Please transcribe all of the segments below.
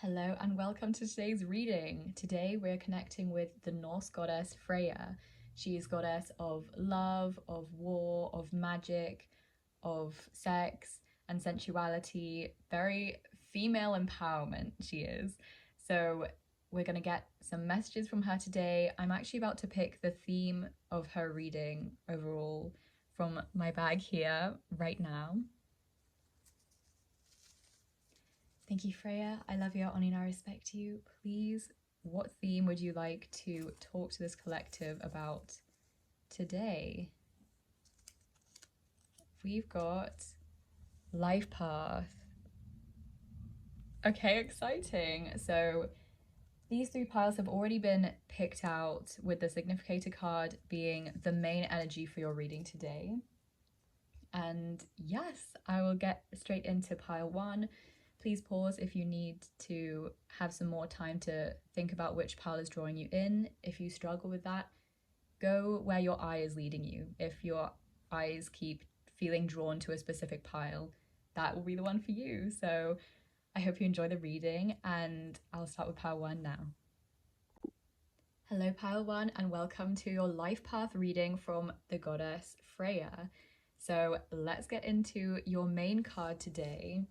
Hello and welcome to today's reading. Today we're connecting with the Norse goddess Freyja. She is goddess of love, of war, of magic, of sex and sensuality. Very female empowerment she is. So we're going to get some messages from her today. I'm actually about to pick the theme of her reading overall from my bag here right now. Thank you, Freyja. I love you, Oni, and I respect you. Please, what theme would you like to talk to this collective about today? We've got life path. Okay, exciting. So these three piles have already been picked out, with the significator card being the main energy for your reading today. And yes, I will get straight into pile one. Please pause if you need to have some more time to think about which pile is drawing you in. If you struggle with that, go where your eye is leading you. If your eyes keep feeling drawn to a specific pile, that will be the one for you. So I hope you enjoy the reading, and I'll start with pile one now. Hello, pile one, and welcome to your life path reading from the goddess Freyja. So let's get into your main card today,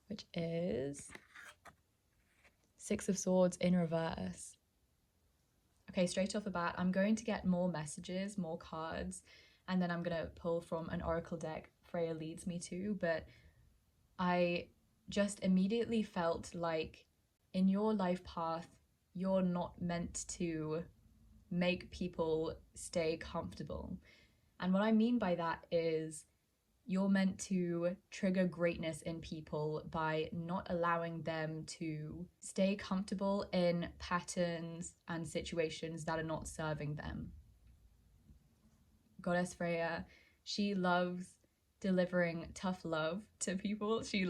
which is Six of Swords in reverse. Okay, straight off the bat, I'm going to get more messages, more cards, and then I'm going to pull from an oracle deck Freyja leads me to, but I just immediately felt like in your life path, you're not meant to make people stay comfortable. And what I mean by that is you're meant to trigger greatness in people by not allowing them to stay comfortable in patterns and situations that are not serving them. Goddess Freyja, she loves delivering tough love to people. She's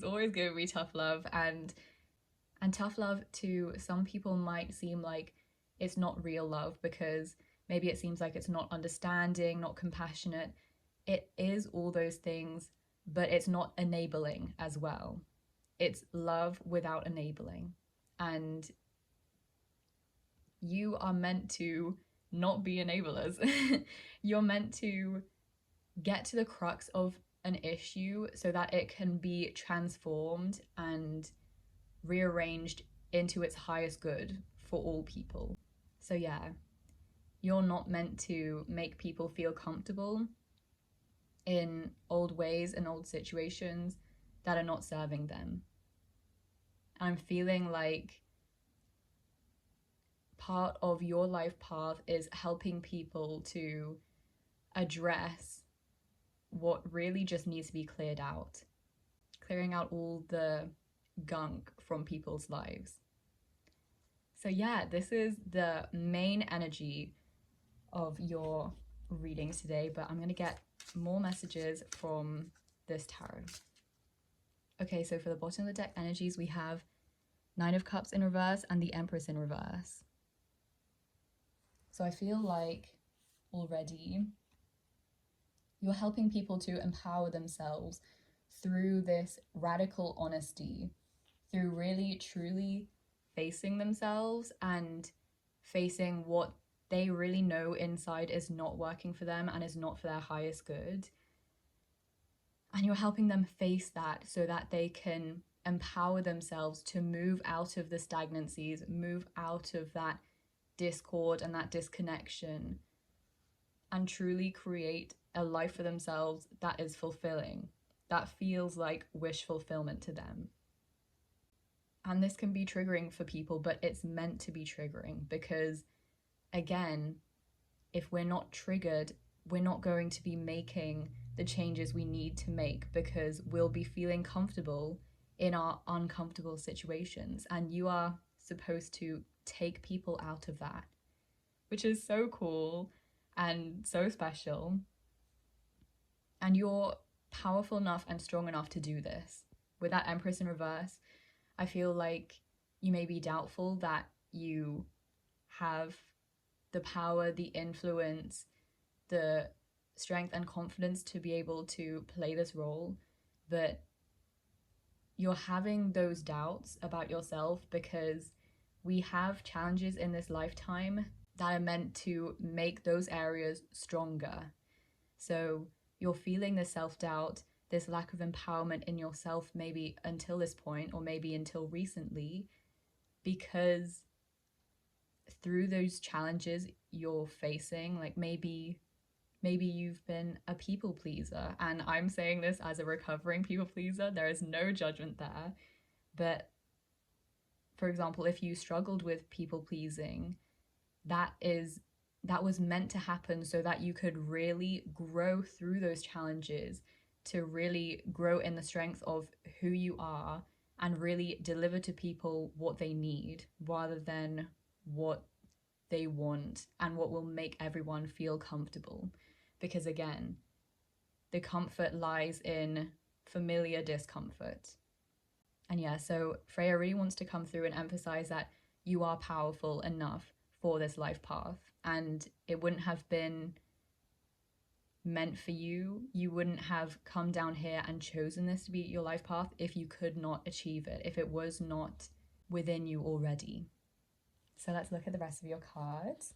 always giving me tough love, and tough love to some people might seem like it's not real love, because maybe it seems like it's not understanding, not compassionate. It is all those things, but it's not enabling as well. It's love without enabling. And you are meant to not be enablers. You're meant to get to the crux of an issue so that it can be transformed and rearranged into its highest good for all people. So yeah, you're not meant to make people feel comfortable in old ways and old situations that are not serving them. I'm feeling like part of your life path is helping people to address what really just needs to be cleared out, clearing out all the gunk from people's lives. So yeah, this is the main energy of your readings today, but I'm going to get more messages from this tarot. Okay, so for the bottom of the deck energies, we have Nine of Cups in reverse and the Empress in reverse. So I feel like already you're helping people to empower themselves through this radical honesty, through really truly facing themselves and facing what they really know inside is not working for them and is not for their highest good. And you're helping them face that so that they can empower themselves to move out of the stagnancies, move out of that discord and that disconnection, and truly create a life for themselves that is fulfilling, that feels like wish fulfillment to them. And this can be triggering for people, but it's meant to be triggering, because again, if we're not triggered, we're not going to be making the changes we need to make, because we'll be feeling comfortable in our uncomfortable situations. And you are supposed to take people out of that, which is so cool and so special. And you're powerful enough and strong enough to do this. With that Empress in reverse, I feel like you may be doubtful that you have the power, the influence, the strength and confidence to be able to play this role. But you're having those doubts about yourself because we have challenges in this lifetime that are meant to make those areas stronger. So you're feeling this self-doubt, this lack of empowerment in yourself, maybe until this point, or maybe until recently, because through those challenges you're facing, like maybe you've been a people pleaser, and I'm saying this as a recovering people pleaser. There is no judgment there. But for example, if you struggled with people pleasing, that was meant to happen so that you could really grow through those challenges, to really grow in the strength of who you are and really deliver to people what they need rather than what they want and what will make everyone feel comfortable. Because again, the comfort lies in familiar discomfort. And yeah, so Freyja really wants to come through and emphasize that you are powerful enough for this life path, and it wouldn't have been meant for you. You wouldn't have come down here and chosen this to be your life path if you could not achieve it, if it was not within you already. So let's look at the rest of your cards.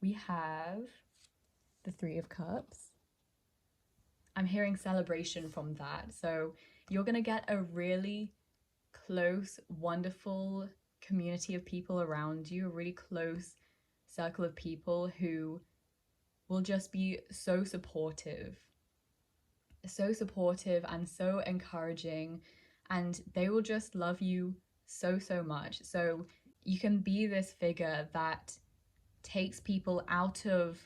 We have the Three of Cups. I'm hearing celebration from that. So you're going to get a really close, wonderful community of people around you, a really close circle of people who will just be so supportive and so encouraging, and they will just love you so much. So you can be this figure that takes people out of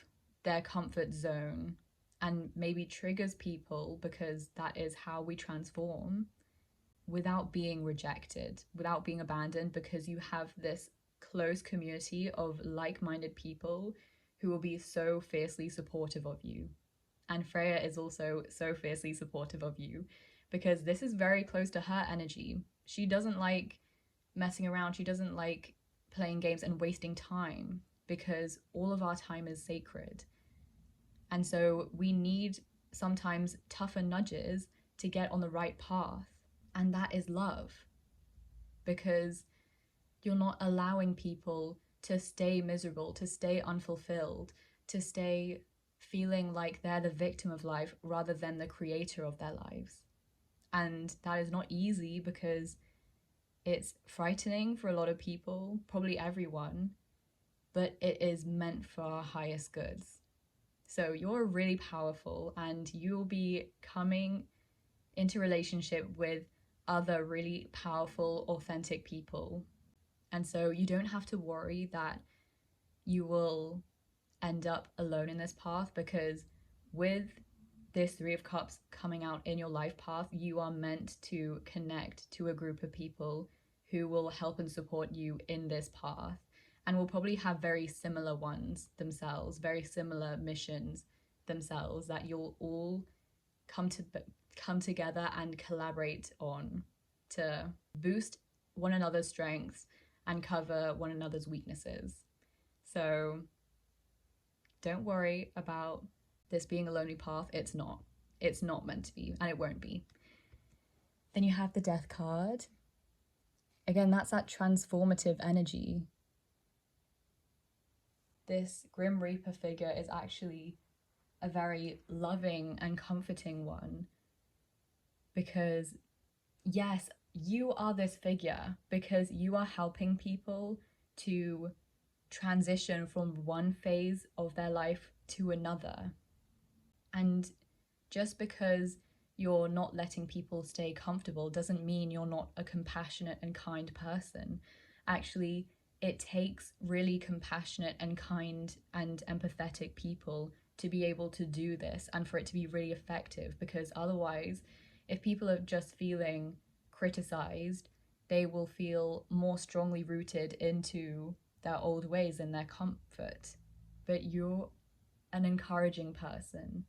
their comfort zone and maybe triggers people, because that is how we transform, without being rejected, without being abandoned, because you have this close community of like-minded people who will be so fiercely supportive of you. And Freyja is also so fiercely supportive of you, because this is very close to her energy. She doesn't like messing around. She doesn't like playing games and wasting time, because all of our time is sacred. And so we need sometimes tougher nudges to get on the right path. And that is love, because you're not allowing people to stay miserable, to stay unfulfilled, to stay feeling like they're the victim of life rather than the creator of their lives. And that is not easy, because it's frightening for a lot of people, probably everyone, but it is meant for our highest goods. So you're really powerful, and you'll be coming into relationship with other really powerful, authentic people. And so you don't have to worry that you will end up alone in this path, because with this Three of Cups coming out in your life path, you are meant to connect to a group of people who will help and support you in this path, and will probably have very similar ones themselves, very similar missions themselves, that you'll all come together and collaborate on to boost one another's strengths and cover one another's weaknesses. So don't worry about this being a lonely path. It's not. It's not meant to be, and it won't be. Then you have the Death card. Again, that's that transformative energy. This Grim Reaper figure is actually a very loving and comforting one, because yes, you are this figure because you are helping people to transition from one phase of their life to another. And just because you're not letting people stay comfortable doesn't mean you're not a compassionate and kind person. Actually, it takes really compassionate and kind and empathetic people to be able to do this, and for it to be really effective, because otherwise, if people are just feeling criticized, they will feel more strongly rooted into their old ways and their comfort. But you're an encouraging person.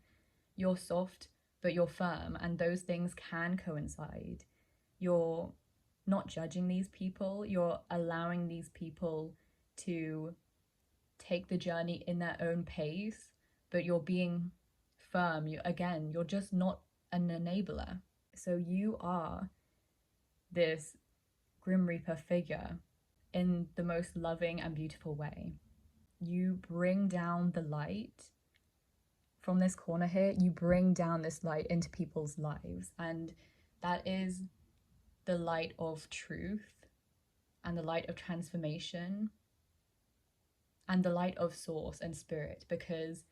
You're soft, but you're firm, and those things can coincide. You're not judging these people. You're allowing these people to take the journey in their own pace, but you're being firm. You're just not an enabler. So you are this Grim Reaper figure in the most loving and beautiful way. You bring down the light from this corner here, you bring down this light into people's lives, and that is the light of truth and the light of transformation and the light of source and spirit, because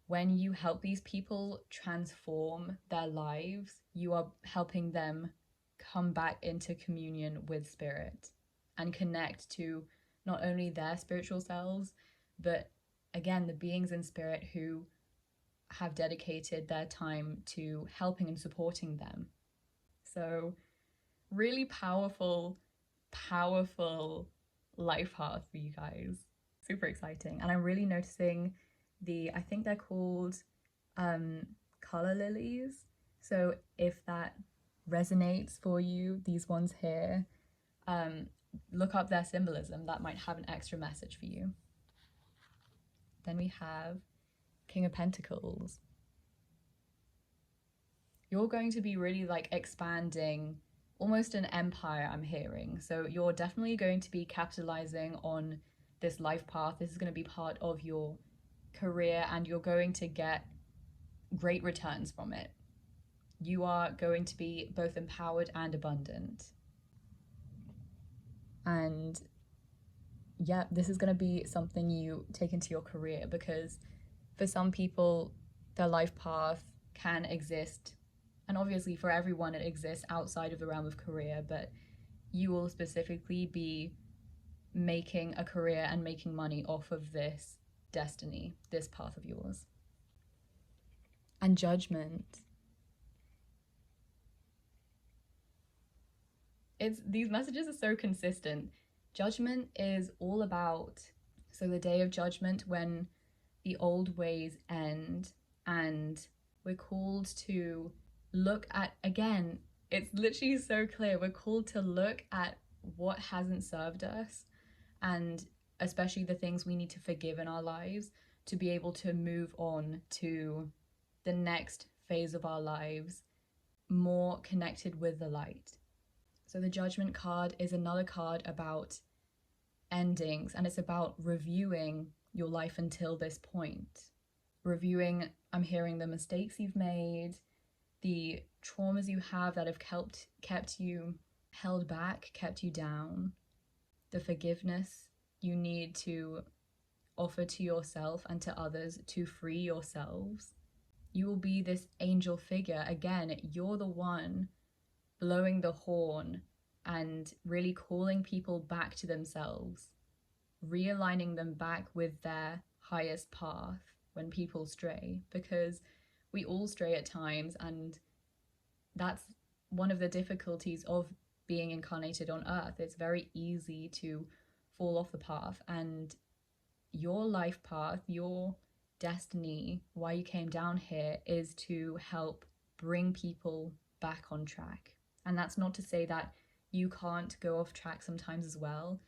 when you help these people transform their lives, you are helping them come back into communion with spirit and connect to not only their spiritual selves, but again, the beings in spirit who have dedicated their time to helping and supporting them. So really powerful life path for you guys. Super exciting. And I'm really noticing I think they're called color lilies. So if that resonates for you, these ones here, look up their symbolism. That might have an extra message for you. Then we have King of Pentacles. You're going to be really like expanding almost an empire, I'm hearing. So you're definitely going to be capitalizing on this life path. This is going to be part of your career and you're going to get great returns from it. You are going to be both empowered and abundant. And yeah, this is going to be something you take into your career, because for some people, their life path can exist, and obviously for everyone it exists outside of the realm of career, but you will specifically be making a career and making money off of this destiny, this path of yours. And Judgment. These messages are so consistent. Judgment is all about, so the day of judgment, when the old ways end, and we're called to look at, again, it's literally so clear, we're called to look at what hasn't served us, and especially the things we need to forgive in our lives to be able to move on to the next phase of our lives more connected with the light. So the Judgment card is another card about endings, and it's about reviewing your life until this point. Reviewing, I'm hearing, the mistakes you've made, the traumas you have that have kept you held back, kept you down, the forgiveness you need to offer to yourself and to others to free yourselves. You will be this angel figure. Again, you're the one blowing the horn and really calling people back to themselves, realigning them back with their highest path when people stray, because we all stray at times, and that's one of the difficulties of being incarnated on earth. It's very easy to fall off the path, and your life path, your destiny, why you came down here, is to help bring people back on track. And that's not to say that you can't go off track sometimes as well.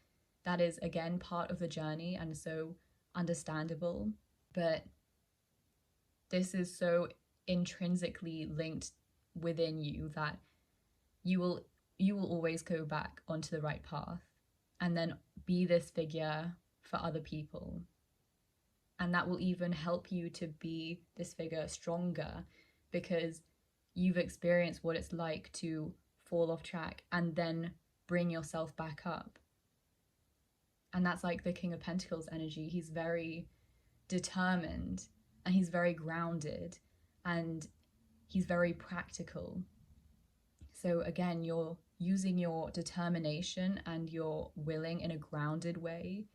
That is, again, part of the journey and so understandable. But this is so intrinsically linked within you that you will always go back onto the right path and then be this figure for other people. And that will even help you to be this figure stronger, because you've experienced what it's like to fall off track and then bring yourself back up. And that's like the King of Pentacles energy. He's very determined and he's very grounded and he's very practical. So again, you're using your determination and your willing in a grounded way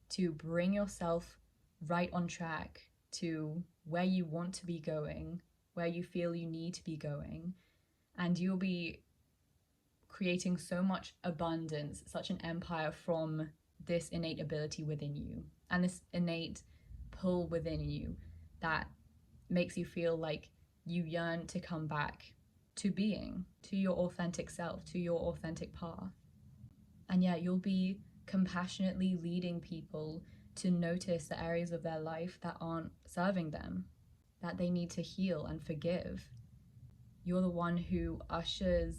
to bring yourself right on track to where you want to be going, where you feel you need to be going. And you'll be creating so much abundance, such an empire from this innate ability within you and this innate pull within you that makes you feel like you yearn to come back to being, to your authentic self, to your authentic path. And yeah, you'll be compassionately leading people to notice the areas of their life that aren't serving them, that they need to heal and forgive. You're the one who ushers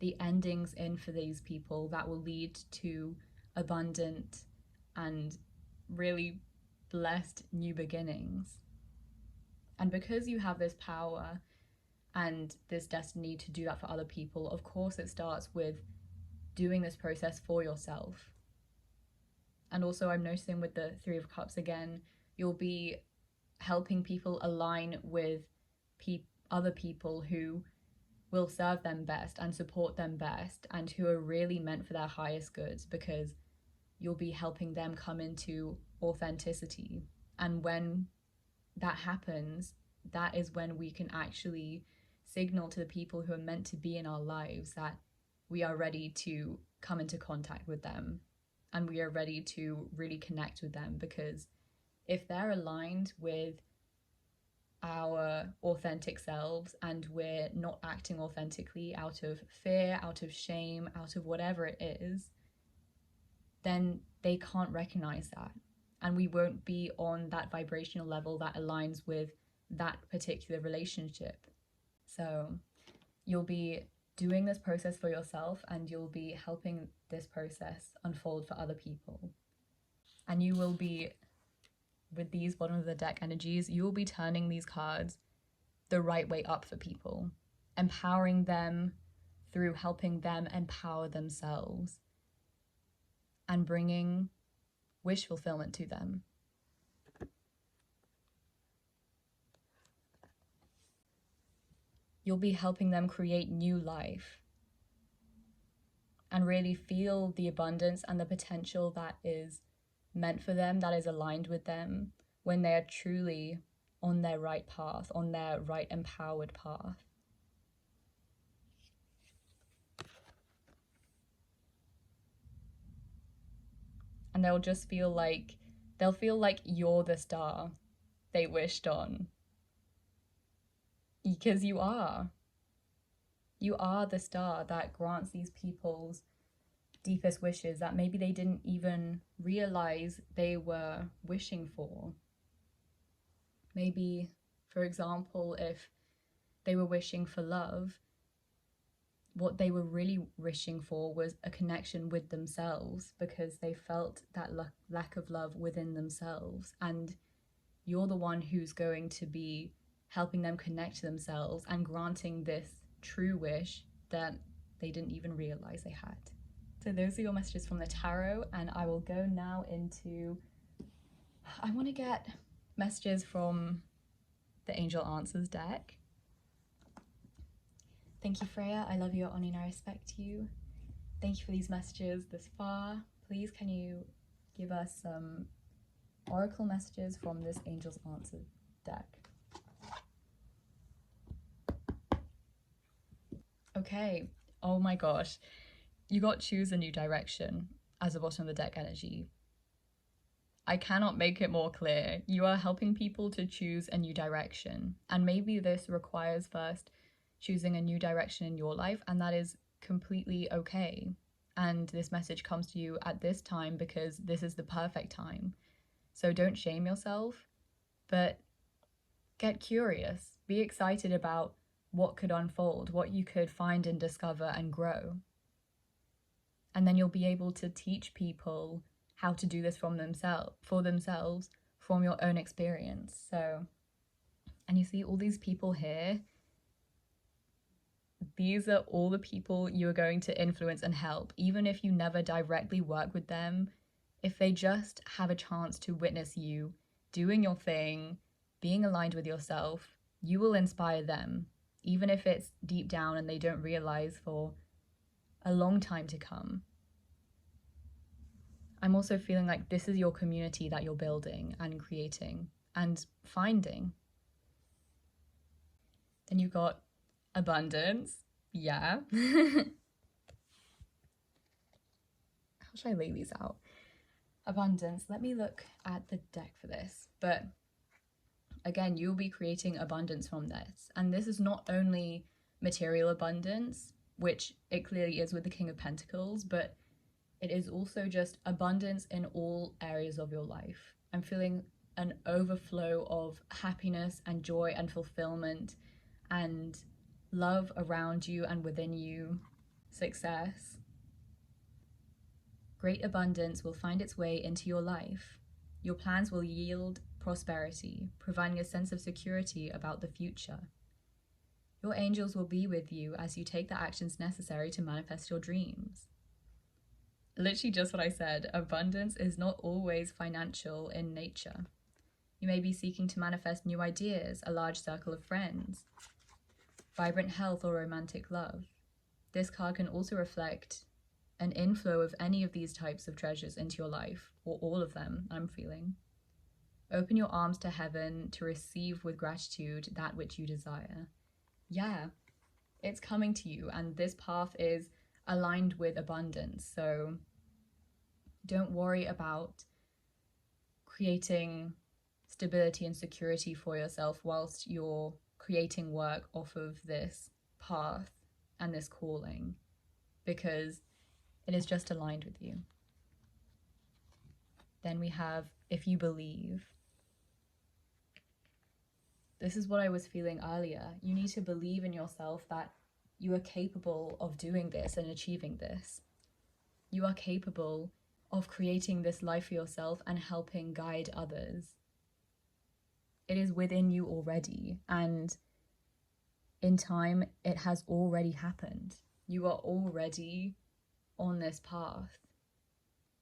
the endings in for these people that will lead to abundant and really blessed new beginnings. And because you have this power and this destiny to do that for other people, of course it starts with doing this process for yourself. And also I'm noticing with the Three of Cups again, you'll be helping people align with other people who will serve them best and support them best and who are really meant for their highest goods, because you'll be helping them come into authenticity. And when that happens, that is when we can actually signal to the people who are meant to be in our lives that we are ready to come into contact with them and we are ready to really connect with them. Because if they're aligned with our authentic selves and we're not acting authentically out of fear, out of shame, out of whatever it is, then they can't recognize that. And we won't be on that vibrational level that aligns with that particular relationship. So you'll be doing this process for yourself and you'll be helping this process unfold for other people. And you will be, with these bottom of the deck energies, you will be turning these cards the right way up for people, empowering them through helping them empower themselves and bringing wish fulfillment to them. You'll be helping them create new life and really feel the abundance and the potential that is meant for them, that is aligned with them, when they are truly on their right path, on their right empowered path. And they'll feel like you're the star they wished on. Because you are. You are the star that grants these people's deepest wishes that maybe they didn't even realize they were wishing for. Maybe, for example, if they were wishing for love, what they were really wishing for was a connection with themselves, because they felt that lack of love within themselves. And you're the one who's going to be helping them connect to themselves and granting this true wish that they didn't even realize they had. So those are your messages from the tarot, and I will go now into, I want to get messages from the Angel Answers deck. Thank you, Freyja. I love you, I honor and I respect you. Thank you for these messages this far. Please, can you give us some oracle messages from this Angel's Answers deck? Okay. Oh my gosh. You got choose a new direction as the bottom of the deck energy. I cannot make it more clear. You are helping people to choose a new direction. And maybe this requires first choosing a new direction in your life, and that is completely okay. And this message comes to you at this time because this is the perfect time. So don't shame yourself, but get curious. Be excited about what could unfold, what you could find and discover and grow. And then you'll be able to teach people how to do this for themselves from your own experience. So, and you see all these people here, these are all the people you are going to influence and help, even if you never directly work with them. If they just have a chance to witness you doing your thing, being aligned with yourself, you will inspire them, even if it's deep down and they don't realize for a long time to come. I'm also feeling like this is your community that you're building and creating and finding. Then you've got abundance. Yeah. How should I lay these out? Abundance. Let me look at the deck for this. But again, you'll be creating abundance from this. And this is not only material abundance, which it clearly is with the King of Pentacles, but it is also just abundance in all areas of your life. I'm feeling an overflow of happiness and joy and fulfillment and love around you and within you. success. Great abundance will find its way into your life. Your plans will yield prosperity, providing a sense of security about the future. Your angels will be with you as you take the actions necessary to manifest your dreams. Literally just what I said, abundance is not always financial in nature. You may be seeking to manifest new ideas, a large circle of friends, vibrant health, or romantic love. This card can also reflect an inflow of any of these types of treasures into your life, or all of them, I'm feeling. Open your arms to heaven to receive with gratitude that which you desire. Yeah, it's coming to you, and this path is aligned with abundance. So don't worry about creating stability and security for yourself whilst you're creating work off of this path and this calling, because it is just aligned with you. Then we have, if you believe. This is what I was feeling earlier. You need to believe in yourself that you are capable of doing this and achieving this. You are capable of creating this life for yourself and helping guide others. It is within you already, and in time, it has already happened. You are already on this path.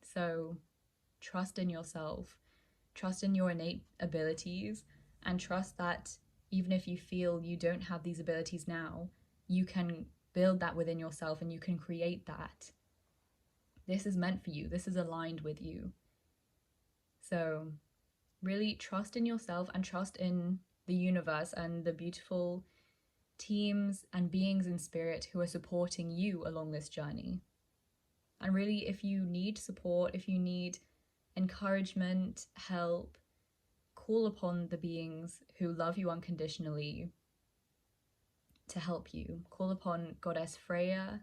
So trust in yourself, trust in your innate abilities, and trust that even if you feel you don't have these abilities now, you can build that within yourself and you can create that. This is meant for you. This is aligned with you. So really trust in yourself and trust in the universe and the beautiful teams and beings in spirit who are supporting you along this journey. And really, if you need support, if you need encouragement, help, call upon the beings who love you unconditionally to help you. Call upon Goddess Freyja,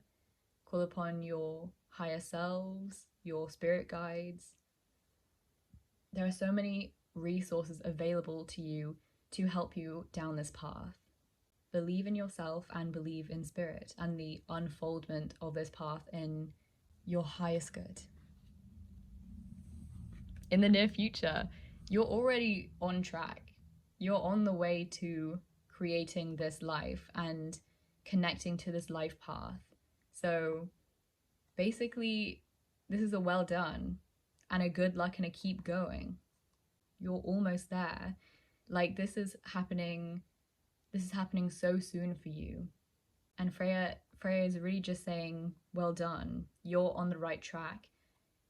call upon your higher selves, your spirit guides. There are so many resources available to you to help you down this path. Believe in yourself and believe in spirit and the unfoldment of this path in your highest good. In the near future, you're already on track. You're on the way to creating this life and connecting to this life path. So basically, this is a well done and a good luck and a keep going. You're almost there. Like this is happening so soon for you. And Freyja is really just saying, well done. You're on the right track.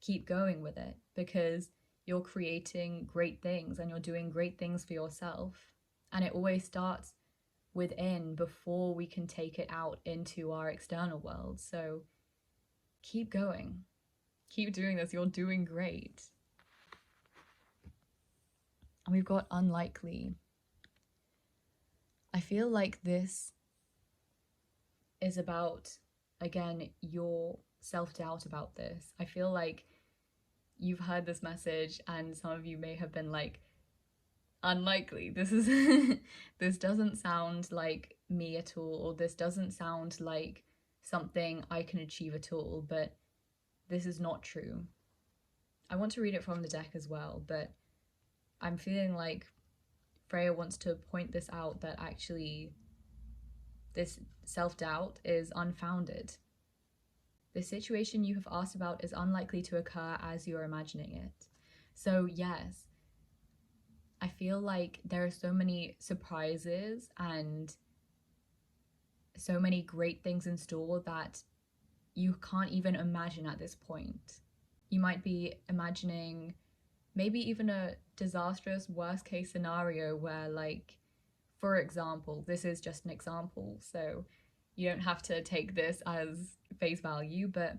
Keep going with it because you're creating great things and you're doing great things for yourself. And it always starts within before we can take it out into our external world. So keep going. Keep doing this. You're doing great. And we've got unlikely. I feel like this is about, again, your self-doubt about this. I feel like you've heard this message and some of you may have been like, unlikely. This is this doesn't sound like me at all, or this doesn't sound like something I can achieve at all, but this is not true. I want to read it from the deck as well, but I'm feeling like Freyja wants to point this out, that actually this self-doubt is unfounded. The situation you have asked about is unlikely to occur as you're imagining it. So yes, I feel like there are so many surprises and so many great things in store that you can't even imagine at this point. You might be imagining maybe even a disastrous worst case scenario where, like, for example, this is just an example, so you don't have to take this as face value, but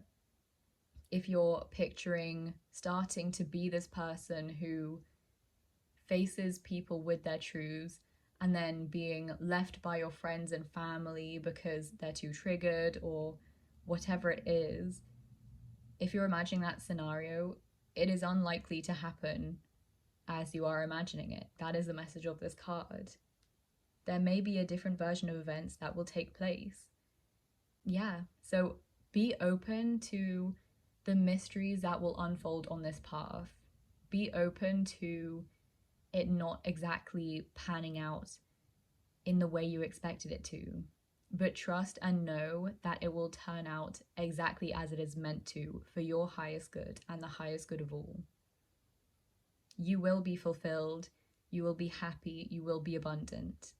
if you're picturing starting to be this person who faces people with their truths and then being left by your friends and family because they're too triggered or whatever it is, if you're imagining that scenario, it is unlikely to happen as you are imagining it. That is the message of this card. There may be a different version of events that will take place. Yeah, so Be open to the mysteries that will unfold on this path. Be open to it not exactly panning out in the way you expected it to, but trust and know that it will turn out exactly as it is meant to for your highest good and the highest good of all. You will be fulfilled, you will be happy, you will be abundant.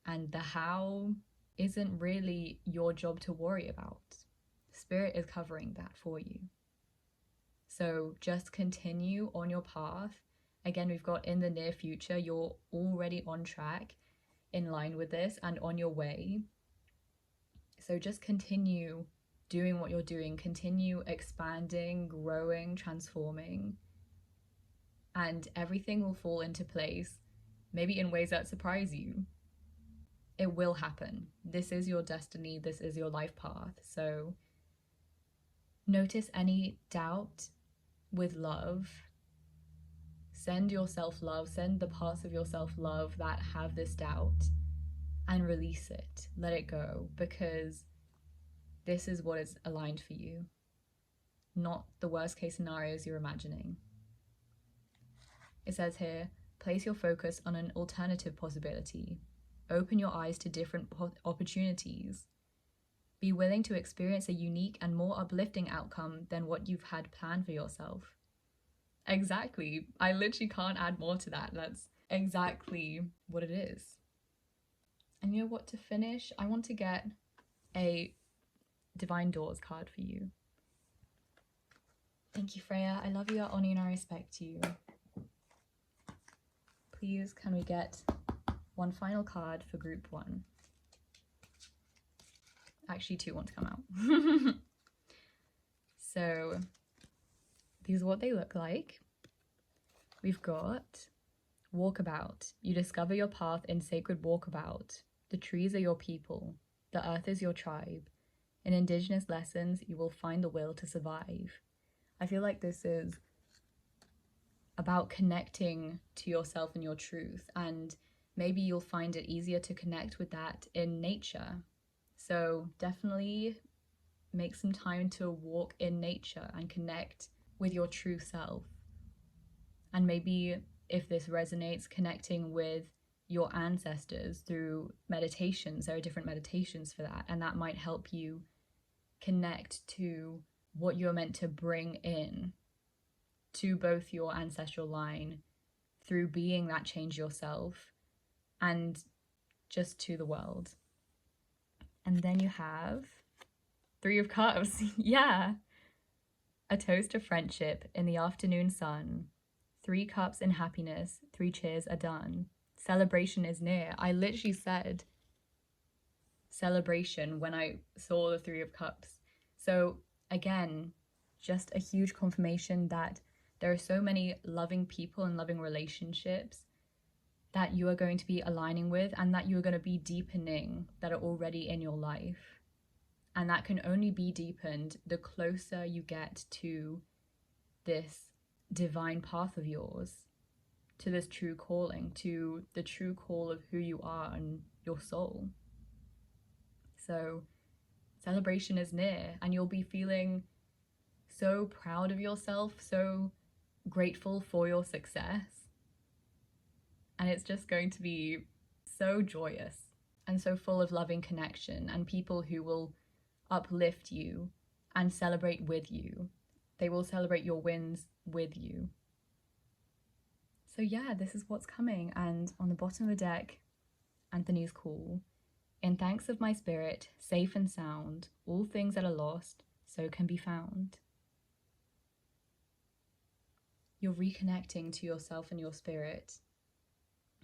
And the how isn't really your job to worry about. Spirit is covering that for you. So just continue on your path. Again, we've got in the near future, you're already on track, in line with this and on your way. So just continue doing what you're doing, continue expanding, growing, transforming, and everything will fall into place, maybe in ways that surprise you. It will happen. This is your destiny, this is your life path. So notice any doubt with love. Send yourself love, send the parts of yourself love that have this doubt and release it. Let it go, because this is what is aligned for you, not the worst case scenarios you're imagining. It says here, place your focus on an alternative possibility. Open your eyes to different opportunities. Be willing to experience a unique and more uplifting outcome than what you've had planned for yourself. Exactly. I literally can't add more to that. That's exactly what it is. And you know what, to finish, I want to get a Divine Doors card for you. Thank you, Freyja. I love you, I honor you, and I respect you. Please, can we get one final card for group 1? Actually, 2 want to come out. So these are what they look like. We've got Walkabout. You discover your path in sacred walkabout. The trees are your people. The earth is your tribe. In indigenous lessons, you will find the will to survive. I feel like this is about connecting to yourself and your truth, and maybe you'll find it easier to connect with that in nature. So definitely make some time to walk in nature and connect with your true self. And maybe if this resonates, connecting with your ancestors through meditations. There are different meditations for that, and that might help you connect to what you're meant to bring in to both your ancestral line through being that change yourself and just to the world. And then you have 3 of Cups. Yeah. A toast to friendship in the afternoon sun. 3 cups in happiness, 3 cheers are done. Celebration is near. I literally said celebration when I saw the 3 of Cups. So again, just a huge confirmation that there are so many loving people and loving relationships that you are going to be aligning with, and that you are going to be deepening, that are already in your life. And that can only be deepened the closer you get to this divine path of yours, to this true calling, to the true call of who you are and your soul. So celebration is near, and you'll be feeling so proud of yourself, so grateful for your success. And it's just going to be so joyous and so full of loving connection and people who will uplift you and celebrate with you. They will celebrate your wins with you. So yeah, this is what's coming. And on the bottom of the deck, Anthony's call. In thanks of my spirit, safe and sound, all things that are lost, so can be found. You're reconnecting to yourself and your spirit,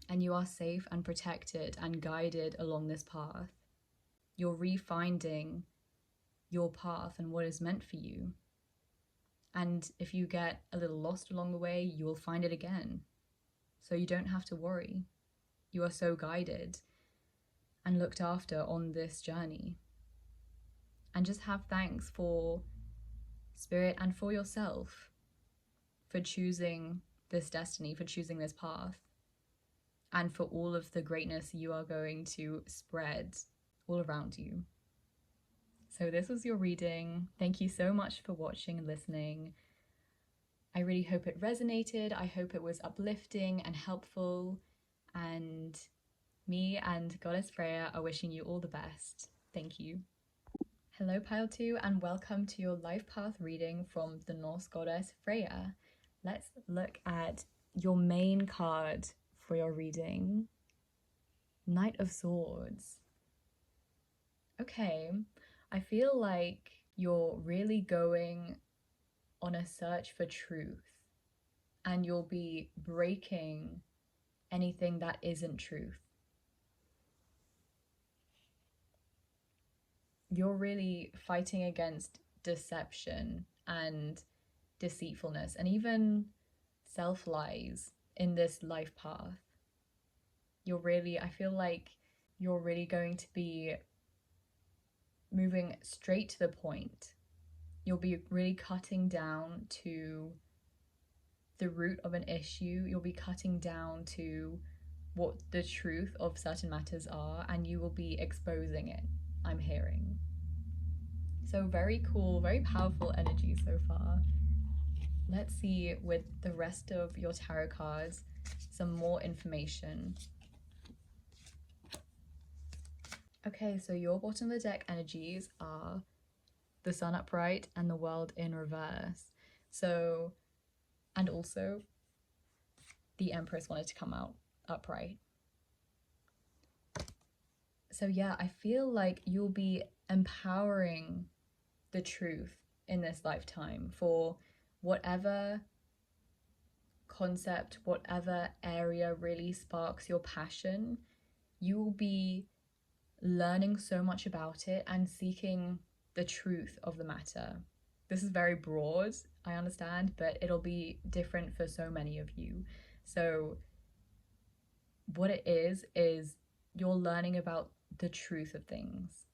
and you are safe and protected and guided along this path. You're refinding your path and what is meant for you. And if you get a little lost along the way, you will find it again. So you don't have to worry. You are so guided and looked after on this journey. And just have thanks for spirit and for yourself for choosing this destiny, for choosing this path, and for all of the greatness you are going to spread all around you. So this was your reading. Thank you so much for watching and listening. I really hope it resonated. I hope it was uplifting and helpful. And me and Goddess Freyja are wishing you all the best. Thank you. Hello, Pile 2, and welcome to your life path reading from the Norse Goddess Freyja. Let's look at your main card for your reading. Knight of Swords. Okay, I feel like you're really going on a search for truth, and you'll be breaking anything that isn't truth. You're really fighting against deception and deceitfulness and even self-lies in this life path. I feel like you're really going to be moving straight to the point. You'll be really cutting down to the root of an issue. You'll be cutting down to what the truth of certain matters are, and you will be exposing it, I'm hearing. So very cool, very powerful energy so far. Let's see with the rest of your tarot cards some more information. Okay, so your bottom of the deck energies are the Sun upright and the World in reverse. So, and also the Empress wanted to come out upright. So yeah, I feel like you'll be empowering the truth in this lifetime for whatever concept, whatever area really sparks your passion. You will be learning so much about it and seeking the truth of the matter. This is very broad, I understand, but it'll be different for so many of you. So what it is you're learning about the truth of things,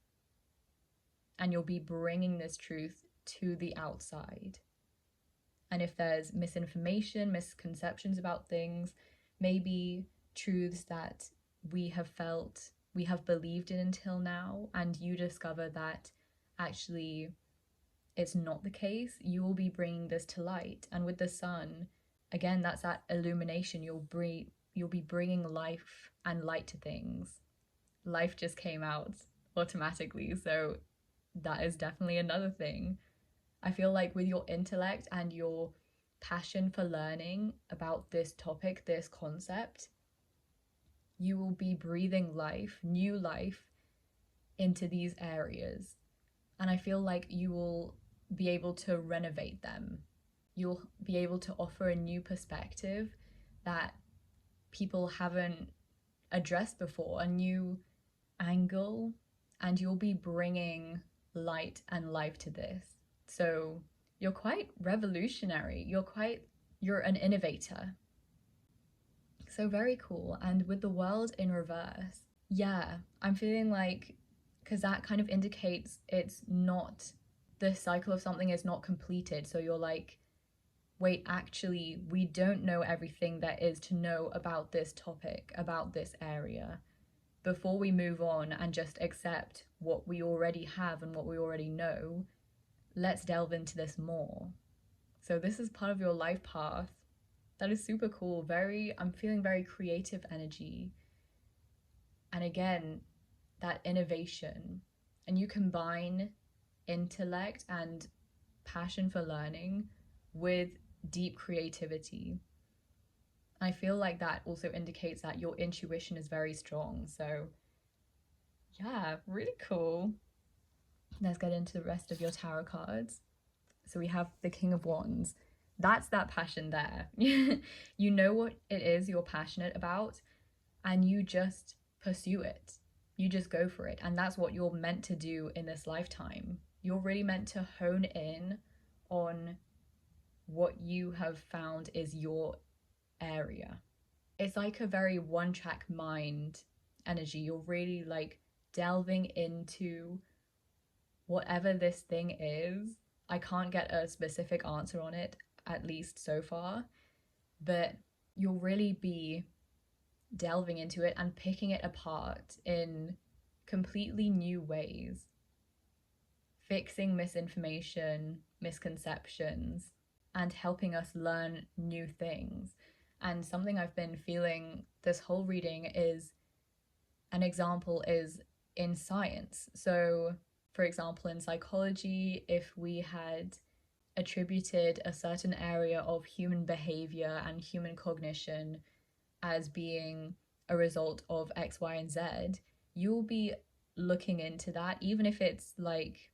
and you'll be bringing this truth to the outside. And if there's misinformation, misconceptions about things, maybe truths that we have believed in until now, and you discover that actually it's not the case, you will be bringing this to light. And with the Sun, again, that's that illumination. You'll be bringing life and light to things. Life just came out automatically, so that is definitely another thing. I feel like with your intellect and your passion for learning about this topic, this concept, you will be breathing life, new life, into these areas. And I feel like you will be able to renovate them. You'll be able to offer a new perspective that people haven't addressed before, a new angle, and you'll be bringing light and life to this. So you're quite revolutionary. You're an innovator. So very cool. And with the World in reverse, yeah, I'm feeling like, because that kind of indicates it's not, the cycle of something is not completed. So you're like, wait, actually, we don't know everything there is to know about this topic, about this area. Before we move on and just accept what we already have and what we already know, let's delve into this more. So this is part of your life path. That is super cool. I'm feeling very creative energy. And again, that innovation. And you combine intellect and passion for learning with deep creativity. I feel like that also indicates that your intuition is very strong. So yeah, really cool. Let's get into the rest of your tarot cards. So we have the King of Wands. That's that passion there. You know what it is you're passionate about, and you just pursue it. You just go for it. And that's what you're meant to do in this lifetime. You're really meant to hone in on what you have found is your area. It's like a very one-track mind energy. You're really like delving into whatever this thing is. I can't get a specific answer on it, at least so far, but you'll really be delving into it and picking it apart in completely new ways. fixing misinformation, misconceptions, and helping us learn new things. And something I've been feeling this whole reading is an example is in science. So, for example, in psychology, if we had attributed a certain area of human behavior and human cognition as being a result of X, Y, and Z, you'll be looking into that, even if it's like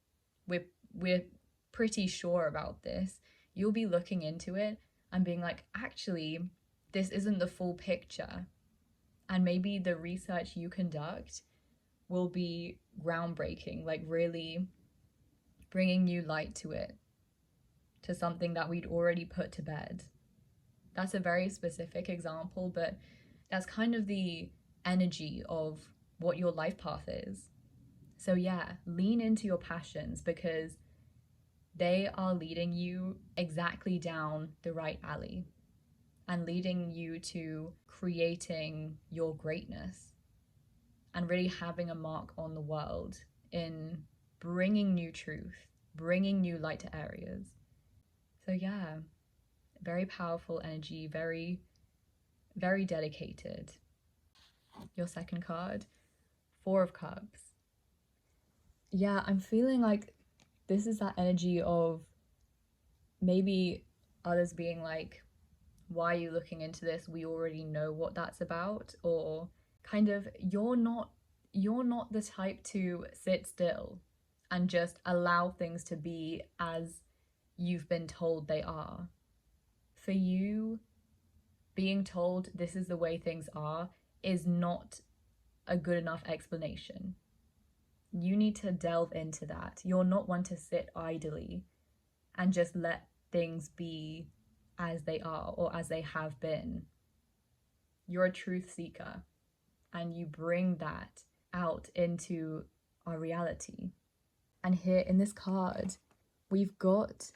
we're pretty sure about this, you'll be looking into it and being like, actually, this isn't the full picture. And maybe the research you conduct will be groundbreaking, like really bringing new light to it, to something that we'd already put to bed. That's a very specific example, but that's kind of the energy of what your life path is. So yeah, lean into your passions because they are leading you exactly down the right alley and leading you to creating your greatness and really having a mark on the world in bringing new truth, bringing new light to areas. So yeah, very powerful energy, very, very dedicated. Your second card, Four of Cups. Yeah, I'm feeling like this is that energy of maybe others being like, why are you looking into this? We already know what that's about. Or kind of, you're not the type to sit still and just allow things to be as you've been told they are. For you, being told this is the way things are is not a good enough explanation. You need to delve into that. You're not one to sit idly and just let things be as they are or as they have been. You're a truth seeker and you bring that out into our reality. And here in this card, we've got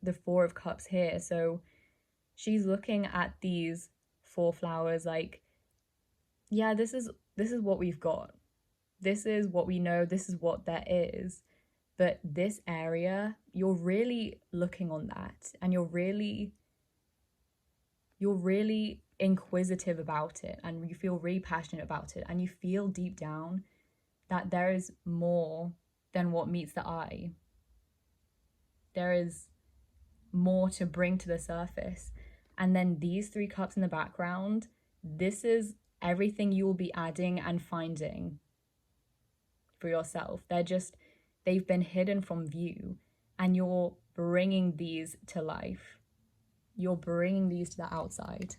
the Four of Cups here. So she's looking at these four flowers like, yeah, this is what we've got. This is what we know. This is what there is. But this area, you're really looking on that and you're really inquisitive about it and you feel really passionate about it and you feel deep down that there is more than what meets the eye. There is more to bring to the surface. And then these three cups in the background, this is everything you will be adding and finding for yourself. They've been hidden from view and you're bringing these to life. You're bringing these to the outside.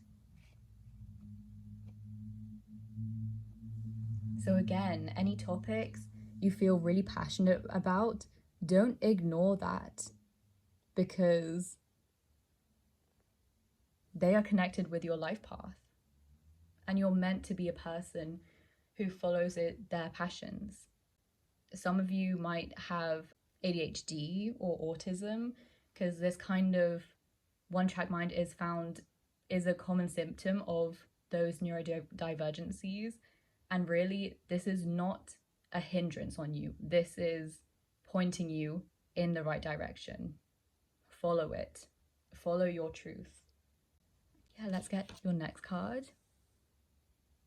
So again, any topics you feel really passionate about, don't ignore that because they are connected with your life path and you're meant to be a person who follows their passions. Some of you might have ADHD or autism because this kind of one-track mind is a common symptom of those neurodivergencies. And really, this is not a hindrance on you. This is pointing you in the right direction. Follow it. Follow your truth. Yeah, let's get your next card.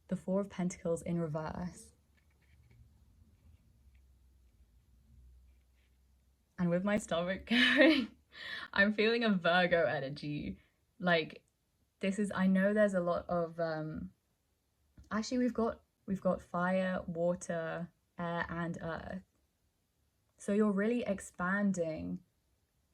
The Four of Pentacles in reverse. And with my stomach going, I'm feeling a Virgo energy. Like, I know there's a lot of, actually we've got fire, water, air, and earth. So you're really expanding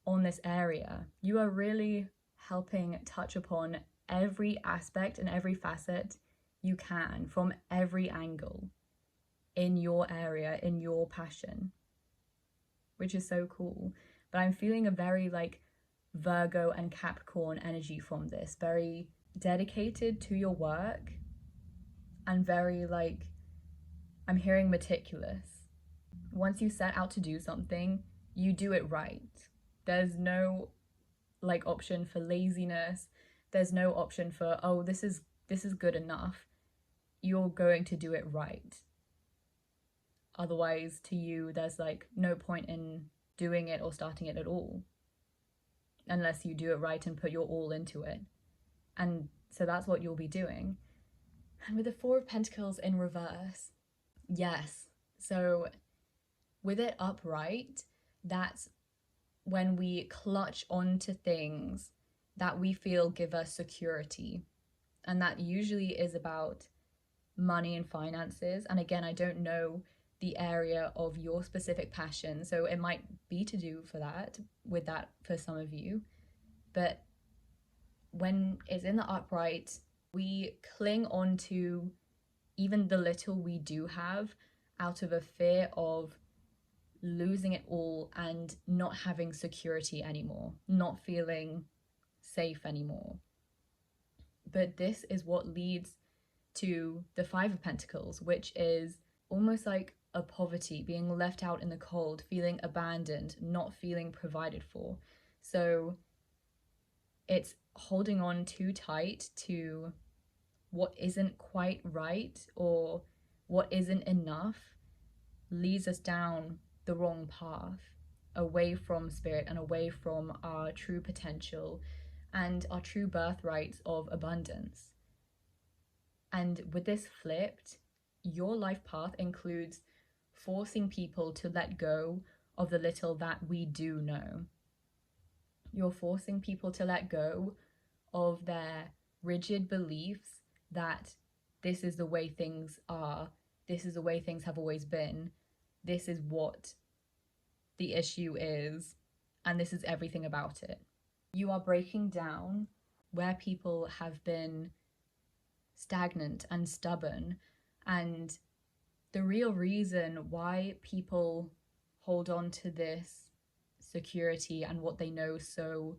on this area. You are really helping touch upon every aspect and every facet you can from every angle in your area, in your passion, which is so cool. But I'm feeling a very like Virgo and Capricorn energy from this, very dedicated to your work and very like, I'm hearing meticulous. Once you set out to do something, you do it right. There's no like option for laziness. There's no option for, oh, this is good enough. You're going to do it right. Otherwise, to you, there's like no point in doing it or starting it at all, unless you do it right and put your all into it. And so that's what you'll be doing. And with the Four of Pentacles in reverse, yes. So with it upright, that's when we clutch onto things that we feel give us security. And that usually is about money and finances. And again, I don't know the area of your specific passion, so it might be to do with that for some of you. But when it's in the upright, we cling on to even the little we do have out of a fear of losing it all and not having security anymore, not feeling safe anymore. But this is what leads to the Five of Pentacles, which is almost like a poverty, being left out in the cold, feeling abandoned, not feeling provided for. So it's holding on too tight to what isn't quite right or what isn't enough leads us down the wrong path, away from spirit and away from our true potential and our true birthrights of abundance. And with this flipped, your life path includes forcing people to let go of the little that we do know. You're forcing people to let go of their rigid beliefs that this is the way things are, this is the way things have always been, this is what the issue is, and this is everything about it. You are breaking down where people have been stagnant and stubborn, and the real reason why people hold on to this security and what they know so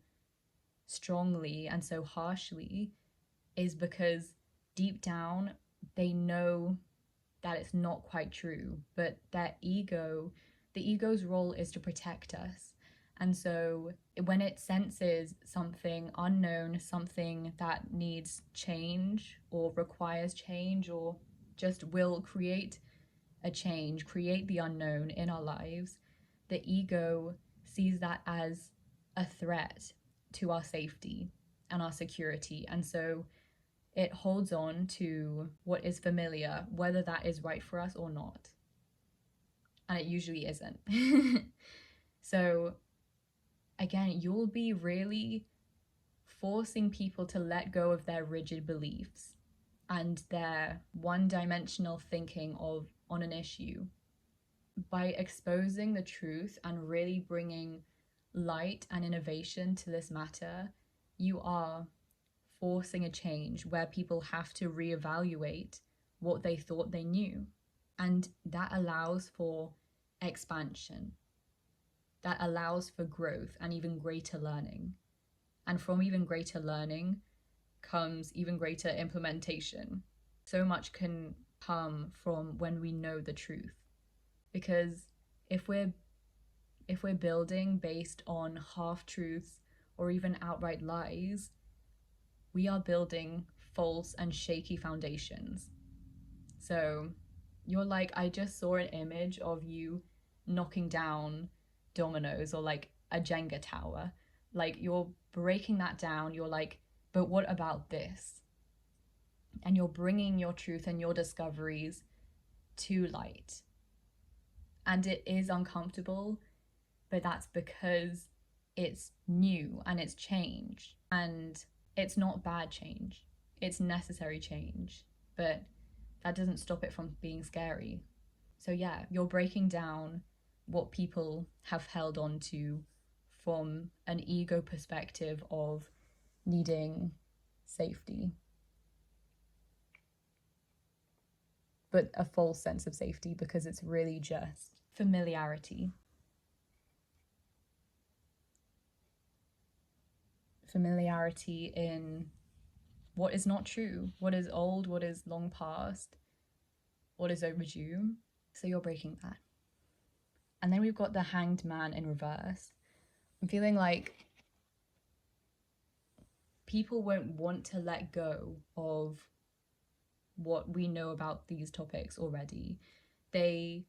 strongly and so harshly is because deep down they know that it's not quite true, but the ego's role is to protect us. And so when it senses something unknown, something that needs change or requires change or just will create a change, create the unknown in our lives, the ego sees that as a threat to our safety and our security. And so it holds on to what is familiar, whether that is right for us or not. And it usually isn't. So again, you'll be really forcing people to let go of their rigid beliefs and their one-dimensional thinking on an issue by exposing the truth and really bringing light and innovation to this matter. You are forcing a change where people have to reevaluate what they thought they knew. And that allows for expansion. That allows for growth and even greater learning. And from even greater learning comes even greater implementation. So much can come from when we know the truth. Because if we're building based on half-truths or even outright lies, we are building false and shaky foundations. So you're like, I just saw an image of you knocking down dominoes or like a Jenga tower. Like you're breaking that down. You're like, but what about this? And you're bringing your truth and your discoveries to light. And it is uncomfortable, but that's because it's new and it's change. And it's not bad change. It's necessary change. But that doesn't stop it from being scary. So yeah, you're breaking down what people have held on to from an ego perspective of needing safety. But a false sense of safety because it's really just familiarity. Familiarity in what is not true, what is old, what is long past, what is overdue. So you're breaking that. And then we've got the Hanged Man in reverse. I'm feeling like people won't want to let go of what we know about these topics already. They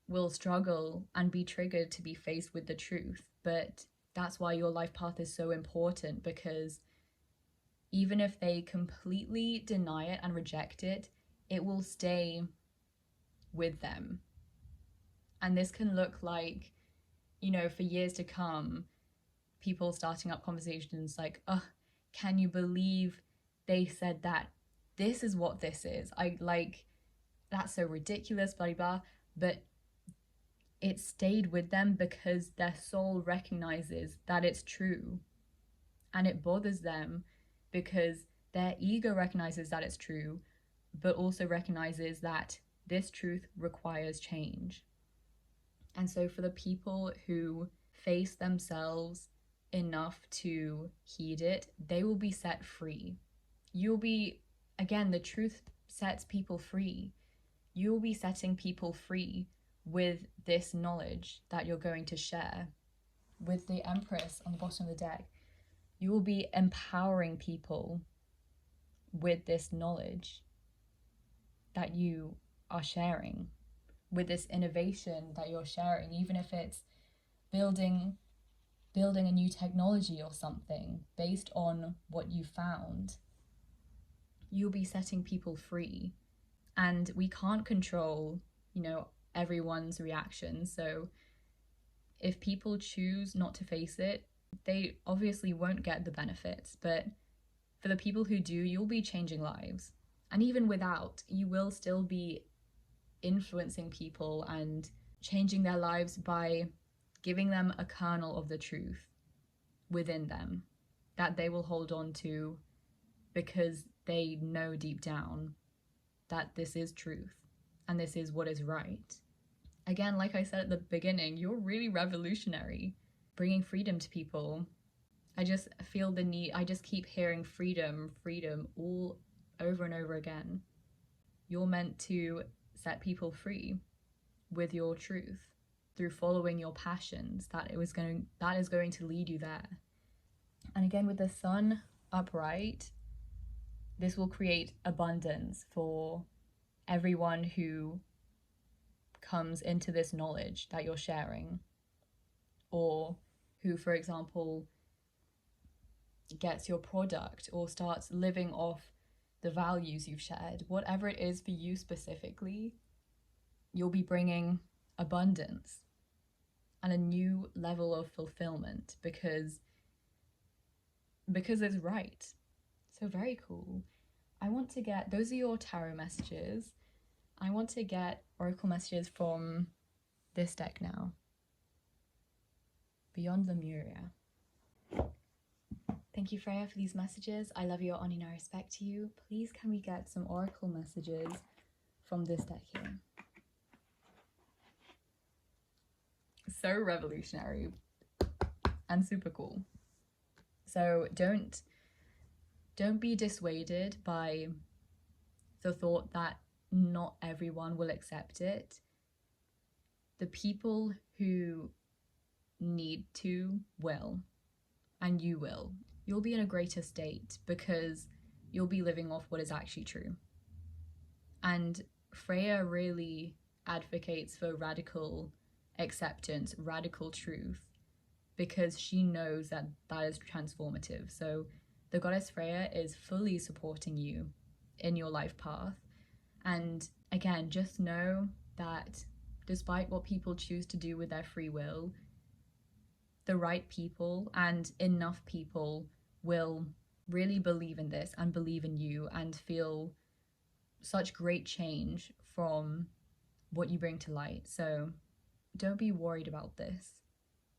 will struggle and be triggered to be faced with the truth. But that's why your life path is so important, because even if they completely deny it and reject it, it will stay with them. And this can look like, you know, for years to come, people starting up conversations like, oh, can you believe they said that? This is what this is. That's so ridiculous, blah, blah, blah. But it stayed with them because their soul recognizes that it's true. And it bothers them because their ego recognizes that it's true, but also recognizes that this truth requires change. And so for the people who face themselves enough to heed it, they will be set free. You'll be, again, the truth sets people free. You'll be setting people free with this knowledge that you're going to share. With the Empress on the bottom of the deck, you will be empowering people with this knowledge that you are sharing, with this innovation that you're sharing, even if it's building a new technology or something based on what you found. You'll be setting people free. And we can't control, you know, everyone's reaction. So if people choose not to face it, they obviously won't get the benefits. But for the people who do, you'll be changing lives. And even without, you will still be influencing people and changing their lives by giving them a kernel of the truth within them that they will hold on to, because they know deep down that this is truth and this is what is right. Again, like I said at the beginning, you're really revolutionary, bringing freedom to people. I just feel the need, I just keep hearing freedom, freedom all over and over again. You're meant to set people free with your truth through following your passions. That is going to lead you there. And again, with the sun upright, this will create abundance for everyone who comes into this knowledge that you're sharing, or who, for example, gets your product or starts living off the values you've shared. Whatever it is for you specifically, you'll be bringing abundance and a new level of fulfillment because it's right. So very cool. I want to get, those are your tarot messages. I want to get oracle messages from this deck now. Beyond Lemuria. Thank you, Freyja, for these messages. I love you, honor, and I respect you. Please can we get some oracle messages from this deck here? So revolutionary and super cool. So don't be dissuaded by the thought that not everyone will accept it. The people who need to will, and you will. You'll be in a greater state because you'll be living off what is actually true. And Freyja really advocates for radical acceptance, radical truth, because she knows that that is transformative. So the goddess Freyja is fully supporting you in your life path. And again, just know that despite what people choose to do with their free will, the right people and enough people will really believe in this and believe in you and feel such great change from what you bring to light. So don't be worried about this.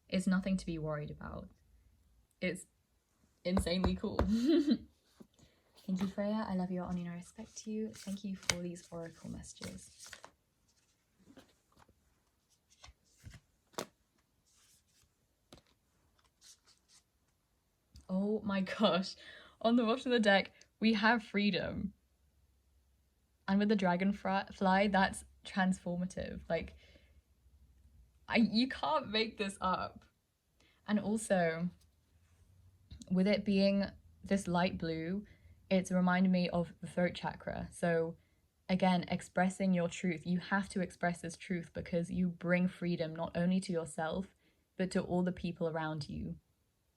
It's nothing to be worried about. It's insanely cool. Thank you, Freyja. I love you, honor, and I respect you. Thank you for these oracle messages. Oh my gosh. On the bottom of the deck, we have freedom. And with the dragonfly, that's transformative. Like, you can't make this up. And also, with it being this light blue, it's reminded me of the throat chakra. So again, expressing your truth. You have to express this truth because you bring freedom not only to yourself, but to all the people around you.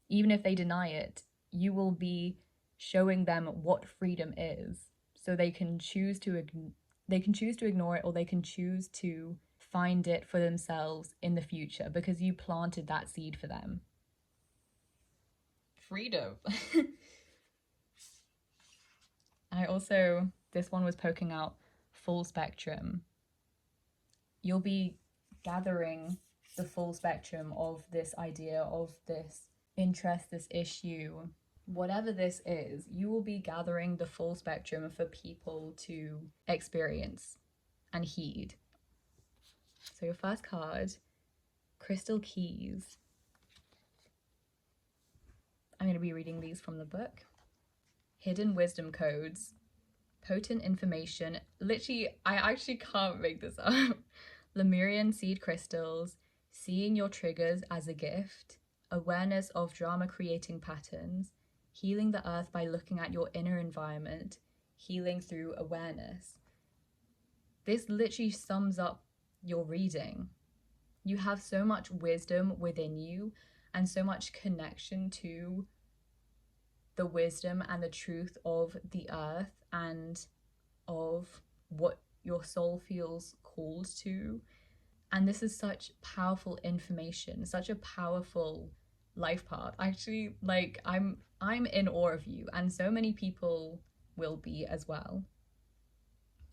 Even if they deny it, you will be showing them what freedom is. So they can choose to ignore it, or they can choose to find it for themselves in the future because you planted that seed for them. Freedom. And this one was poking out full spectrum. You'll be gathering the full spectrum of this idea, of this interest, this issue, whatever this is. You will be gathering the full spectrum for people to experience and heed. So your first card, Crystal Keys. I'm going to be reading these from the book. Hidden wisdom codes, potent information. Literally, I actually can't make this up. Lemurian seed crystals, seeing your triggers as a gift, awareness of drama creating patterns, healing the earth by looking at your inner environment, healing through awareness. This literally sums up your reading. You have so much wisdom within you and so much connection to the wisdom and the truth of the earth and of what your soul feels called to. And this is such powerful information, such a powerful life path. Actually, like I'm in awe of you, and so many people will be as well.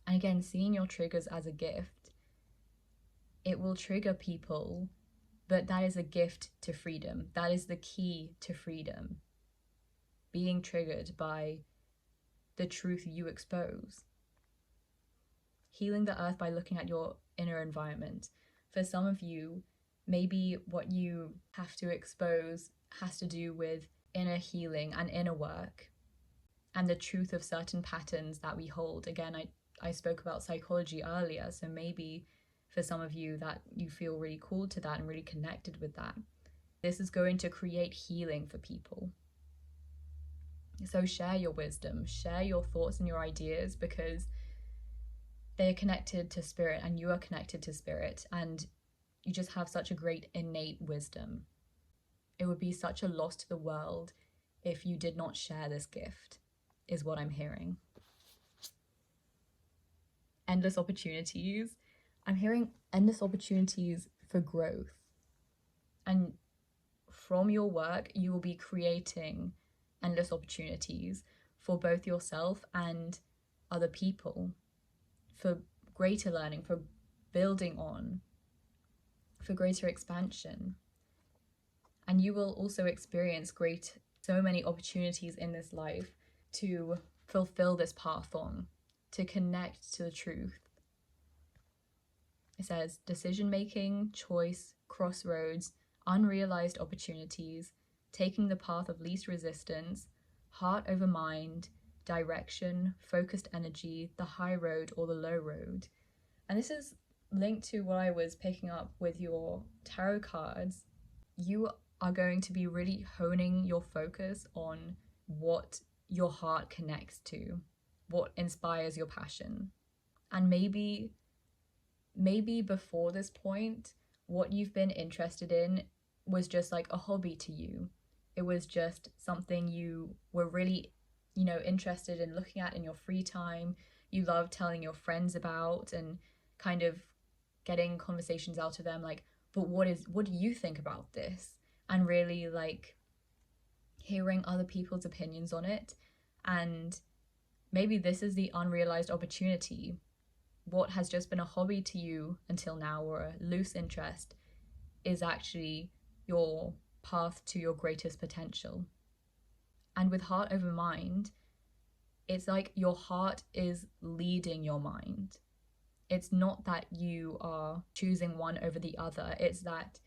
And again, seeing your triggers as a gift, it will trigger people, but that is a gift to freedom. That is the key to freedom. Being triggered by the truth you expose. Healing the earth by looking at your inner environment. For some of you, maybe what you have to expose has to do with inner healing and inner work and the truth of certain patterns that we hold. Again, I spoke about psychology earlier, so maybe for some of you that you feel really called to that and really connected with that. This is going to create healing for people. So share your wisdom, share your thoughts and your ideas, because they are connected to spirit and you are connected to spirit, and you just have such a great innate wisdom. It would be such a loss to the world if you did not share this gift, is what I'm hearing. Endless opportunities. I'm hearing endless opportunities for growth. And from your work, you will be creating endless opportunities for both yourself and other people, for greater learning, for building on, for greater expansion. And you will also experience so many opportunities in this life to fulfill this path on, to connect to the truth. It says decision-making, choice, crossroads, unrealized opportunities, taking the path of least resistance, heart over mind, direction, focused energy, the high road or the low road. And this is linked to what I was picking up with your tarot cards. You are going to be really honing your focus on what your heart connects to, what inspires your passion. And maybe before this point, what you've been interested in was just like a hobby to you. It was just something you were really, interested in looking at in your free time. You love telling your friends about and kind of getting conversations out of them like, but what do you think about this? And really like hearing other people's opinions on it. And maybe this is the unrealized opportunity. What has just been a hobby to you until now, or a loose interest, is actually your path to your greatest potential. And with heart over mind, it's like your heart is leading your mind. It's not that you are choosing one over the other. It's that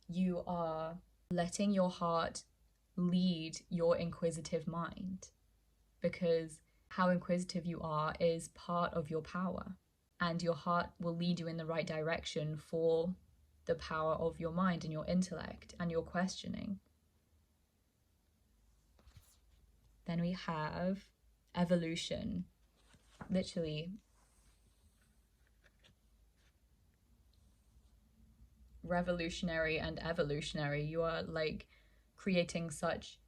you are letting your heart lead your inquisitive mind, because how inquisitive you are is part of your power, and your heart will lead you in the right direction for the power of your mind and your intellect and your questioning. Then we have evolution. Literally, revolutionary and evolutionary. You are like creating such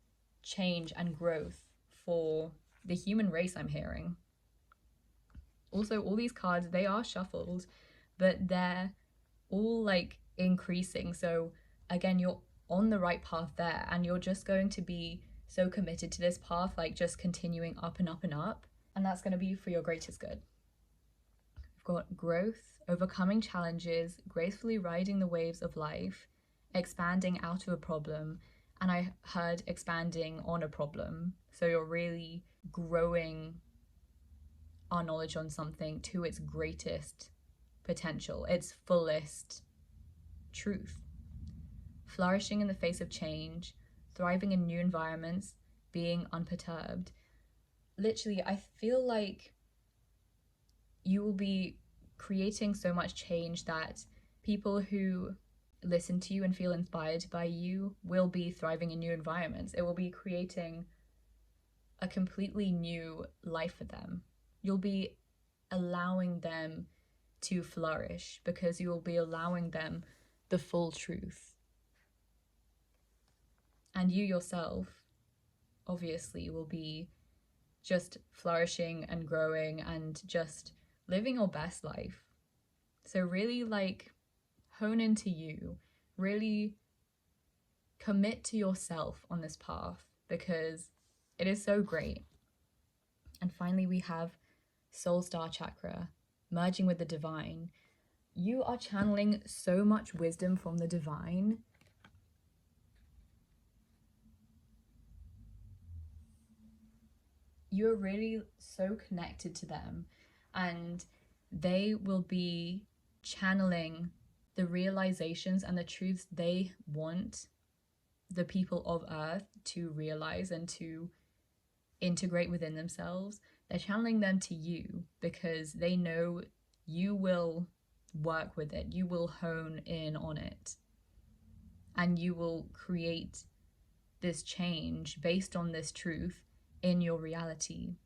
change and growth for the human race, I'm hearing. Also, all these cards, they are shuffled, but they're all like increasing. So again, you're on the right path there, and you're just going to be so committed to this path, like just continuing up and up and up. And that's going to be for your greatest good. We've got growth, overcoming challenges, gracefully riding the waves of life, expanding out of a problem. And I heard expanding on a problem. So you're really growing our knowledge on something to its greatest potential, its fullest truth. Flourishing in the face of change, thriving in new environments, being unperturbed. Literally, I feel like you will be creating so much change that people who listen to you and feel inspired by you will be thriving in new environments. It will be creating a completely new life for them. You'll be allowing them to flourish because you will be allowing them the full truth. And you yourself, obviously, will be just flourishing and growing and just living your best life. So really like hone into you, really commit to yourself on this path because it is so great. And finally, we have Soul Star Chakra, merging with the divine. You are channeling so much wisdom from the divine. You're really so connected to them, and they will be channeling the realizations and the truths they want the people of Earth to realize and to integrate within themselves. They're channeling them to you because they know you will work with it, you will hone in on it, and you will create this change based on this truth in your reality,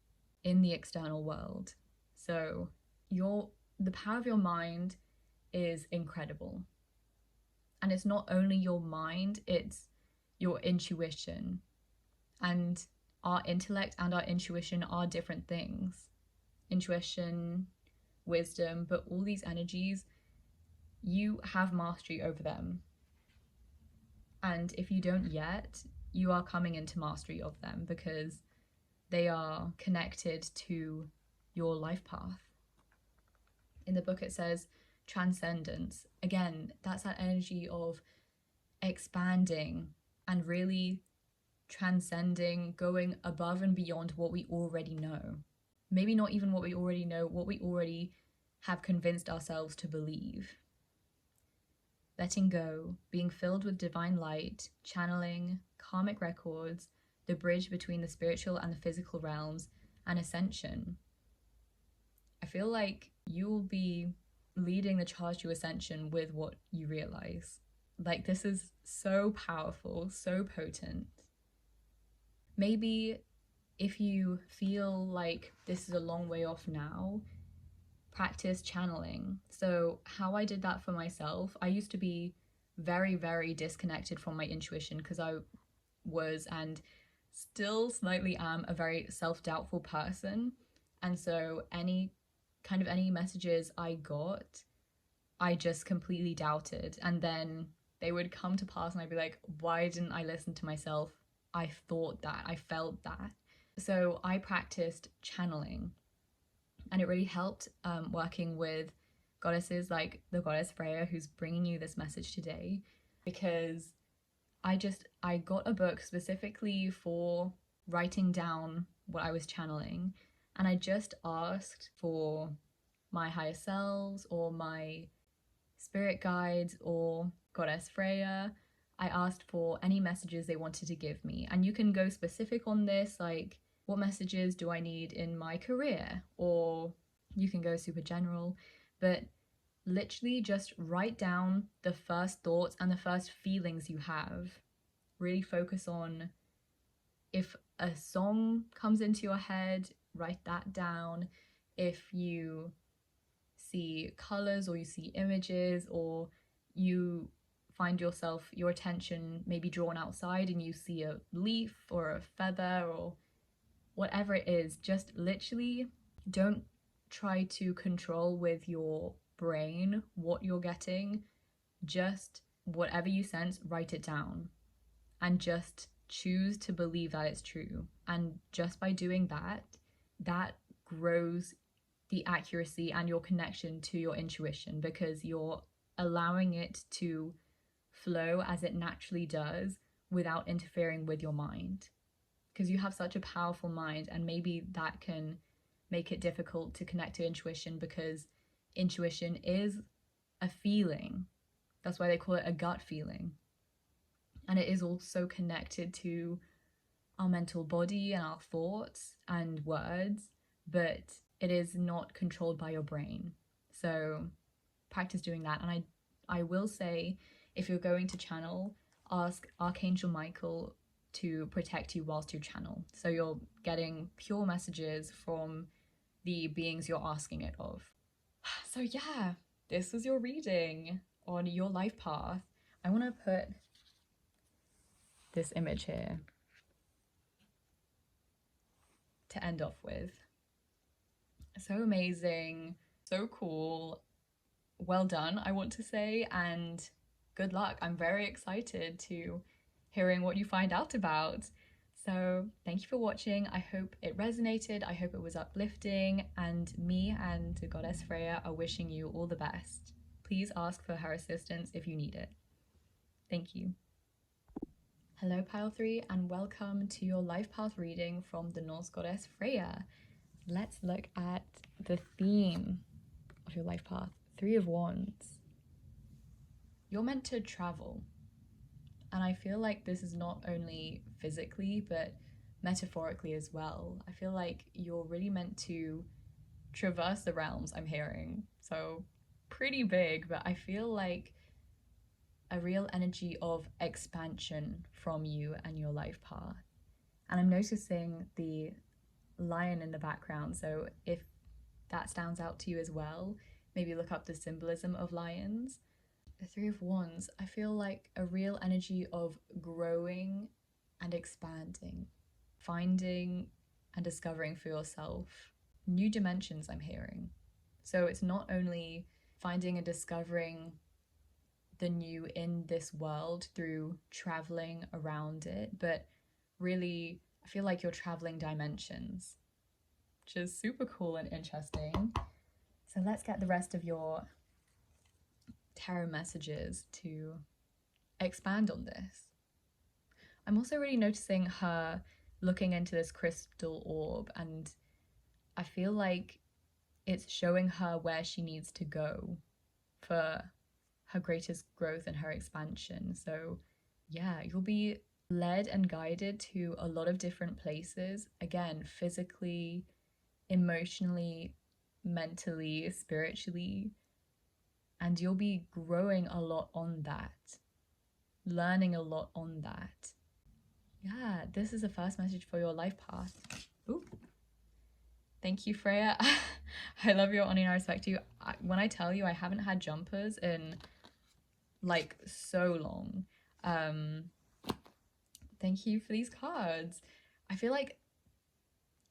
in the external world. So the power of your mind is incredible. And it's not only your mind, it's your intuition. And our intellect and our intuition are different things. Intuition, wisdom, but all these energies, you have mastery over them. And if you don't yet, you are coming into mastery of them because they are connected to your life path. In the book it says transcendence. Again, that's that energy of expanding and really transcending, going above and beyond what we already know. Maybe not even what we already know, what we already have convinced ourselves to believe. Letting go, being filled with divine light, channeling, karmic records, the bridge between the spiritual and the physical realms, and ascension. I feel like you will be leading the charge to ascension with what you realize. Like, this is so powerful, so potent. Maybe if you feel like this is a long way off now, practice channeling. So how I did that for myself, I used to be very, very disconnected from my intuition because I was and still slightly am a very self-doubtful person. And so any messages I got, I just completely doubted. And then they would come to pass and I'd be like, why didn't I listen to myself? I thought that, I felt that. So I practiced channeling, and it really helped working with goddesses like the goddess Freyja, who's bringing you this message today, because I got a book specifically for writing down what I was channeling, and I just asked for my higher selves or my spirit guides or goddess Freyja. I asked for any messages they wanted to give me, and you can go specific on this, like what messages do I need in my career, or you can go super general, but literally just write down the first thoughts and the first feelings you have. Really focus on if a song comes into your head, write that down. If you see colors or you see images or you find your attention maybe drawn outside and you see a leaf or a feather or whatever it is, just literally don't try to control with your brain what you're getting. Just whatever you sense, write it down and just choose to believe that it's true. And just by doing that, that grows the accuracy and your connection to your intuition, because you're allowing it to flow as it naturally does without interfering with your mind. Because you have such a powerful mind, and maybe that can make it difficult to connect to intuition, because intuition is a feeling. That's why they call it a gut feeling. And it is also connected to our mental body and our thoughts and words, but it is not controlled by your brain. So practice doing that. And I will say, if you're going to channel, ask Archangel Michael to protect you whilst you channel. So you're getting pure messages from the beings you're asking it of. So yeah, this was your reading on your life path. I want to put this image here to end off with. So amazing, so cool, well done, I want to say, and good luck. I'm very excited to hearing what you find out about. So thank you for watching. I hope it resonated. I hope it was uplifting, and me and the Goddess Freyja are wishing you all the best. Please ask for her assistance if you need it. Thank you. Hello Pile 3, and welcome to your life path reading from the Norse Goddess Freyja. Let's look at the theme of your life path. 3 of Wands. You're meant to travel. And I feel like this is not only physically, but metaphorically as well. I feel like you're really meant to traverse the realms, I'm hearing. So pretty big, but I feel like a real energy of expansion from you and your life path. And I'm noticing the lion in the background, so if that stands out to you as well, maybe look up the symbolism of lions. The 3 of Wands, I feel like a real energy of growing and expanding, finding and discovering for yourself new dimensions, I'm hearing. So it's not only finding and discovering the new in this world through traveling around it, but really I feel like you're traveling dimensions, which is super cool and interesting. So let's get the rest of your tarot messages to expand on this. I'm also really noticing her looking into this crystal orb, and I feel like it's showing her where she needs to go for her greatest growth and her expansion. So yeah, you'll be led and guided to a lot of different places, again, physically, emotionally, mentally, spiritually, and you'll be growing a lot on that, learning a lot on that. Yeah, this is the first message for your life path. Ooh. Thank you, Freyja. I love your honor and I respect you. When I tell you I haven't had jumpers in like so long, thank you for these cards. I feel like,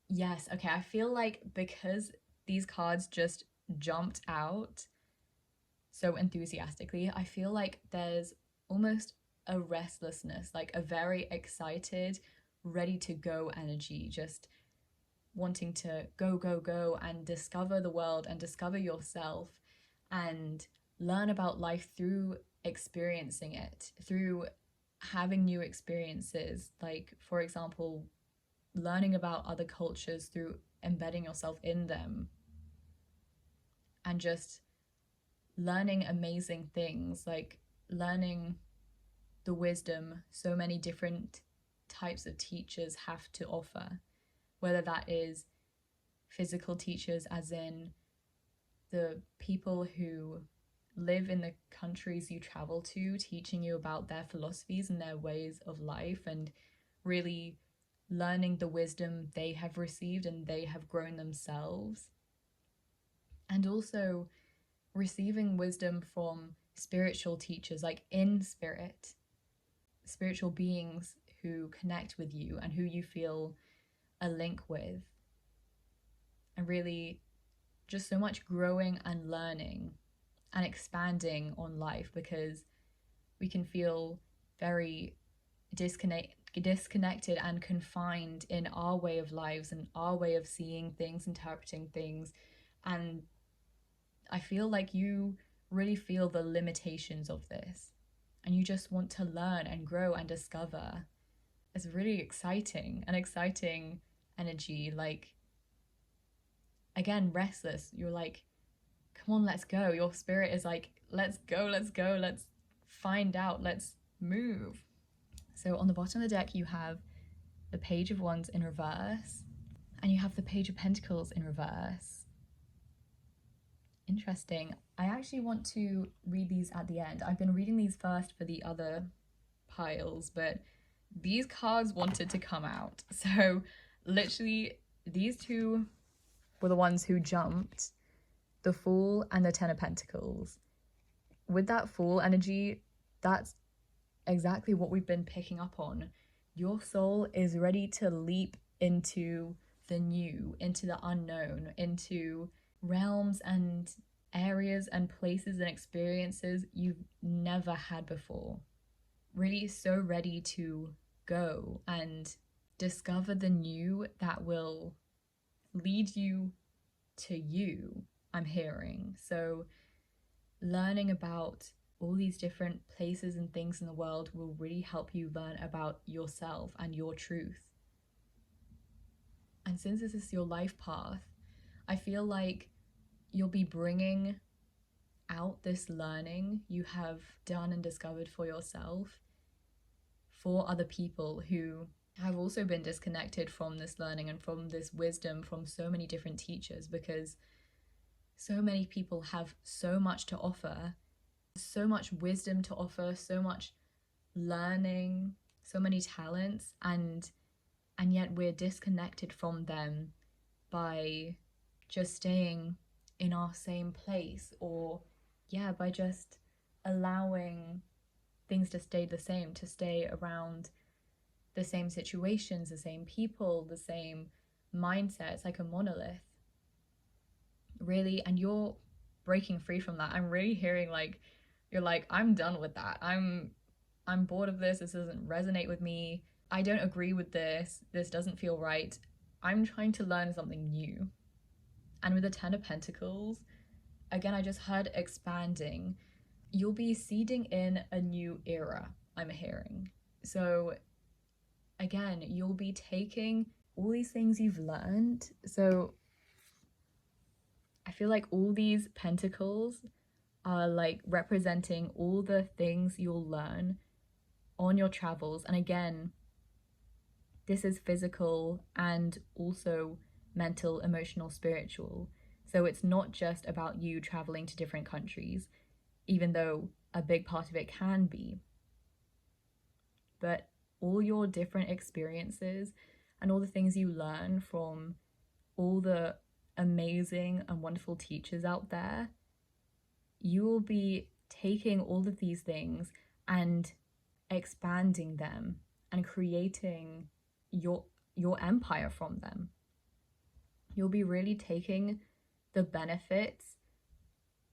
yes, okay, I feel like because these cards just jumped out so enthusiastically, I feel like there's almost a restlessness, like a very excited, ready to go energy, just wanting to go, go, go and discover the world and discover yourself and learn about life through experiencing it, through having new experiences. Like, for example, learning about other cultures through embedding yourself in them and just learning amazing things, like learning the wisdom so many different types of teachers have to offer, whether that is physical teachers, as in the people who live in the countries you travel to, teaching you about their philosophies and their ways of life, and really learning the wisdom they have received and they have grown themselves. And also receiving wisdom from spiritual teachers, like in spirit, spiritual beings who connect with you and who you feel a link with. And really just so much growing and learning and expanding on life, because we can feel very disconnected and confined in our way of lives and our way of seeing things, interpreting things. And I feel like you really feel the limitations of this and you just want to learn and grow and discover. It's really exciting, an exciting energy. Like, again, restless. You're like, come on, let's go. Your spirit is like, let's go, let's find out, let's move. So on the bottom of the deck, you have the Page of Wands in reverse, and you have the Page of Pentacles in reverse. Interesting. I actually want to read these at the end. I've been reading these first for the other piles, but these cards wanted to come out. So literally, these two were the ones who jumped, the Fool and the Ten of Pentacles. With that Fool energy, that's exactly what we've been picking up on. Your soul is ready to leap into the new, into the unknown, into realms and areas and places and experiences you've never had before. Really so ready to go and discover the new that will lead you to you, I'm hearing. So learning about all these different places and things in the world will really help you learn about yourself and your truth. And since this is your life path, I feel like you'll be bringing out this learning you have done and discovered for yourself for other people who have also been disconnected from this learning and from this wisdom from so many different teachers, because so many people have so much to offer, so much wisdom to offer, so much learning, so many talents, and yet we're disconnected from them by just staying in our same place, or by just allowing things to stay the same, to stay around the same situations, the same people, the same mindset. It's like a monolith, really. And you're breaking free from that. I'm really hearing like you're like, I'm done with that. I'm bored of this. This doesn't resonate with me. I don't agree with this. This doesn't feel right. I'm trying to learn something new. And with the Ten of Pentacles, again, I just heard expanding. You'll be seeding in a new era, I'm hearing. So again, you'll be taking all these things you've learned. So I feel like all these pentacles are like representing all the things you'll learn on your travels. And again, this is physical and also mental, emotional, spiritual. So it's not just about you traveling to different countries, even though a big part of it can be. But all your different experiences and all the things you learn from all the amazing and wonderful teachers out there, you will be taking all of these things and expanding them and creating your empire from them. You'll be really taking the benefits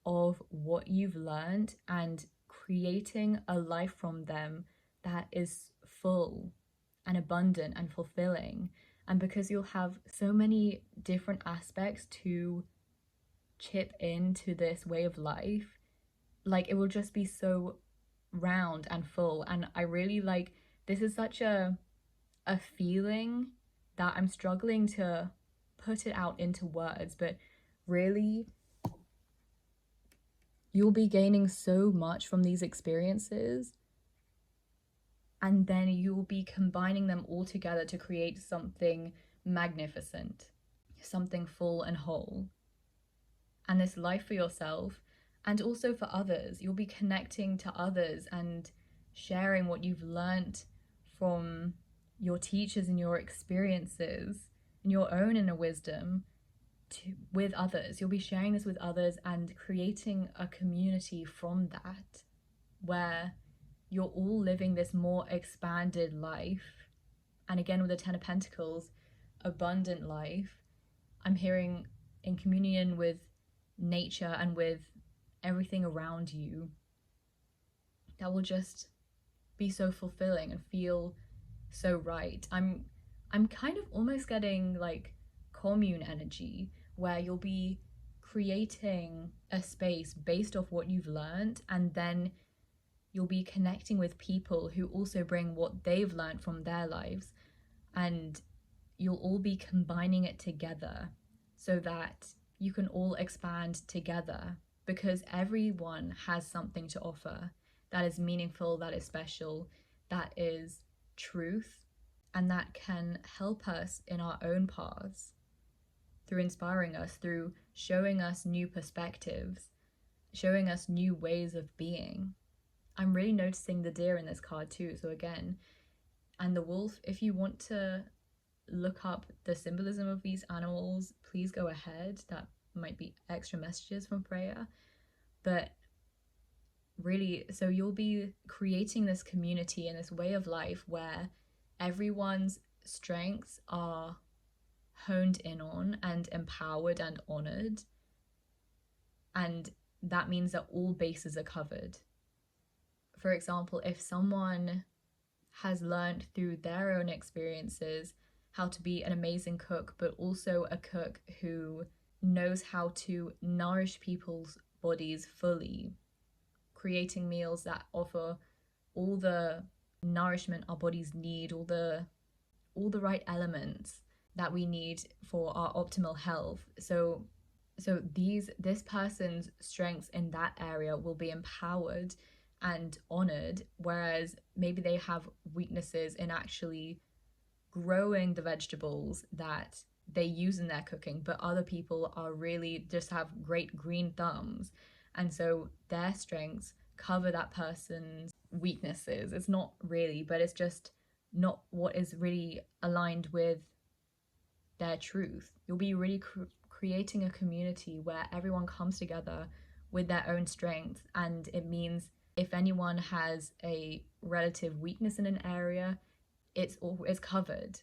of what you've learned and creating a life from them that is full and abundant and fulfilling. And because you'll have so many different aspects to chip into this way of life, like it will just be so round and full. And I really like, this is such a feeling that I'm struggling to put it out into words, but really you'll be gaining so much from these experiences, and then you'll be combining them all together to create something magnificent, something full and whole. And this life for yourself and also for others. You'll be connecting to others and sharing what you've learnt from your teachers and your experiences and your own inner wisdom with others. You'll be sharing this with others and creating a community from that, where you're all living this more expanded life. And again, with the Ten of Pentacles, abundant life, I'm hearing in communion with nature and with everything around you, that will just be so fulfilling and feel so right. I'm kind of almost getting like commune energy, where you'll be creating a space based off what you've learned, and then you'll be connecting with people who also bring what they've learned from their lives, and you'll all be combining it together so that you can all expand together, because everyone has something to offer that is meaningful, that is special, that is truth, and that can help us in our own paths through inspiring us, through showing us new perspectives, showing us new ways of being. I'm really noticing the deer in this card too, so again, and the wolf. If you want to look up the symbolism of these animals, please go ahead. That might be extra messages from Freyja. But really, so you'll be creating this community and this way of life where everyone's strengths are honed in on and empowered and honored. And that means that all bases are covered. For example, if someone has learned through their own experiences how to be an amazing cook, but also a cook who knows how to nourish people's bodies fully, creating meals that offer all the nourishment our bodies need, all the right elements that we need for our optimal health. So this person's strengths in that area will be empowered and honored, whereas maybe they have weaknesses in actually growing the vegetables that they use in their cooking, but other people are really just have great green thumbs, and so their strengths cover that person's weaknesses. It's not really, but it's just not what is really aligned with their truth. You'll be really creating a community where everyone comes together with their own strengths, and it means if anyone has a relative weakness in an area, it's covered.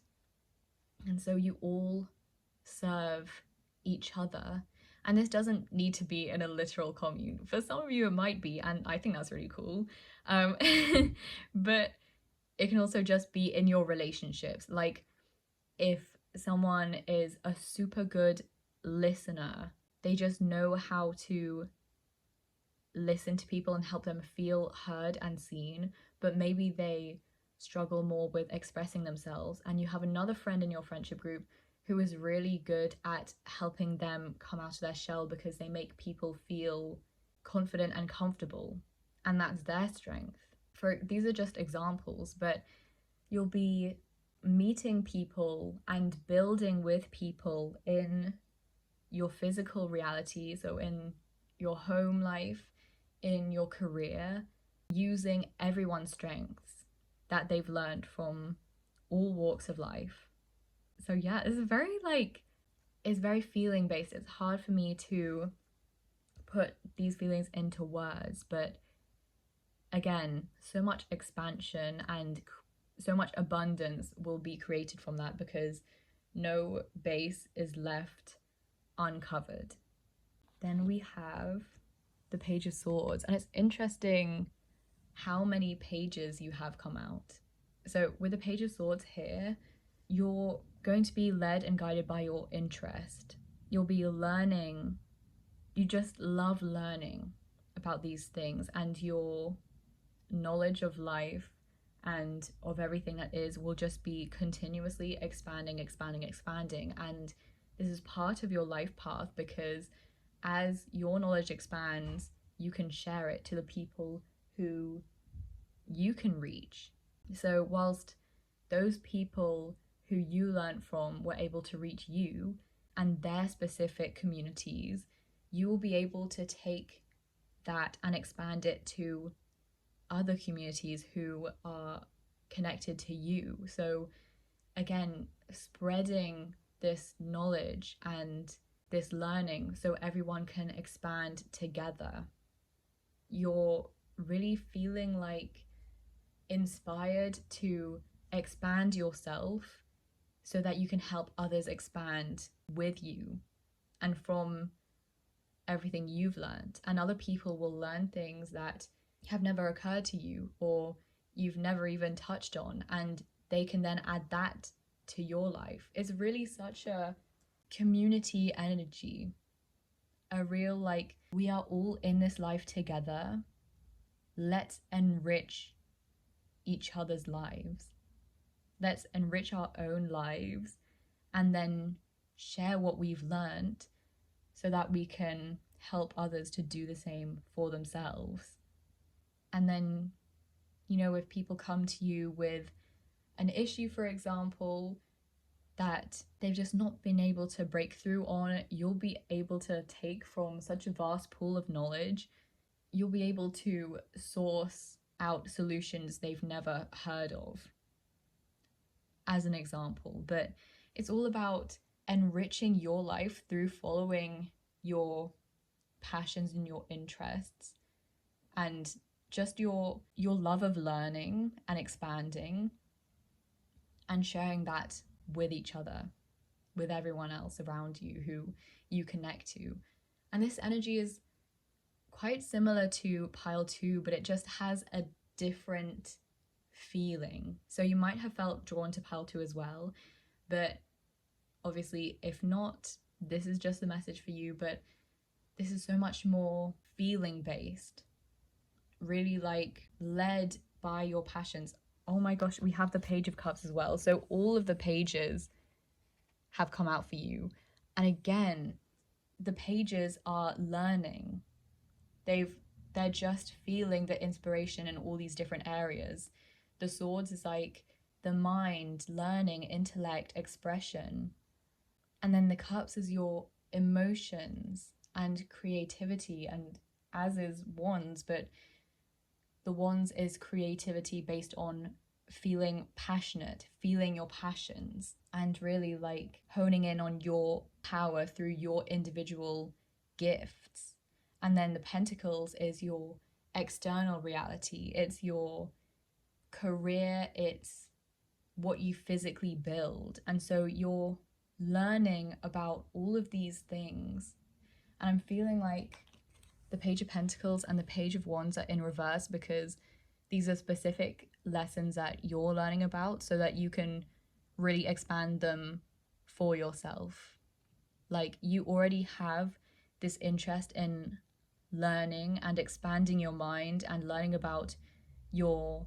And so you all serve each other. And this doesn't need to be in a literal commune. For some of you it might be, and I think that's really cool. But it can also just be in your relationships. Like if someone is a super good listener, they just know how to listen to people and help them feel heard and seen, but maybe they struggle more with expressing themselves, and you have another friend in your friendship group who is really good at helping them come out of their shell because they make people feel confident and comfortable, and that's their strength. These are just examples, but you'll be meeting people and building with people in your physical reality, so in your home life, in your career, using everyone's strengths that they've learned from all walks of life. So yeah, it's very feeling based. It's hard for me to put these feelings into words, but again, so much expansion and so much abundance will be created from that, because no base is left uncovered. Then we have the Page of Swords, and it's interesting how many pages you have come out. So with the Page of Swords here, you're going to be led and guided by your interest. You'll be learning. You just love learning about these things, and your knowledge of life and of everything that is will just be continuously expanding. And this is part of your life path, because as your knowledge expands, you can share it to the people who you can reach. So whilst those people who you learned from were able to reach you and their specific communities, you will be able to take that and expand it to other communities who are connected to you. So again, spreading this knowledge and this learning so everyone can expand together. You're really feeling like inspired to expand yourself so that you can help others expand with you and from everything you've learned. And other people will learn things that have never occurred to you or you've never even touched on, and they can then add that to your life. It's really such a community energy, a real like, we are all in this life together. Let's enrich each other's lives. Let's enrich our own lives and then share what we've learned so that we can help others to do the same for themselves. And then, you know, if people come to you with an issue, for example, that they've just not been able to break through on, you'll be able to take from such a vast pool of knowledge. You'll be able to source out solutions they've never heard of, as an example. But it's all about enriching your life through following your passions and your interests and just your love of learning and expanding and sharing that with each other, with everyone else around you who you connect to. And this energy is quite similar to pile 2, but it just has a different feeling. So you might have felt drawn to pile 2 as well, but obviously if not, this is just a message for you. But this is so much more feeling based, really like led by your passions. Oh my gosh, we have the Page of Cups as well. So all of the pages have come out for you. And again, the pages are learning. They're just feeling the inspiration in all these different areas. The Swords is like the mind, learning, intellect, expression. And then the Cups is your emotions and creativity, and as is Wands, but the Wands is creativity based on feeling passionate, feeling your passions, and really like honing in on your power through your individual gifts. And then the Pentacles is your external reality. It's your career, it's what you physically build. And so you're learning about all of these things. And I'm feeling like the Page of Pentacles and the Page of Wands are in reverse because these are specific lessons that you're learning about so that you can really expand them for yourself. Like, you already have this interest in learning and expanding your mind and learning about your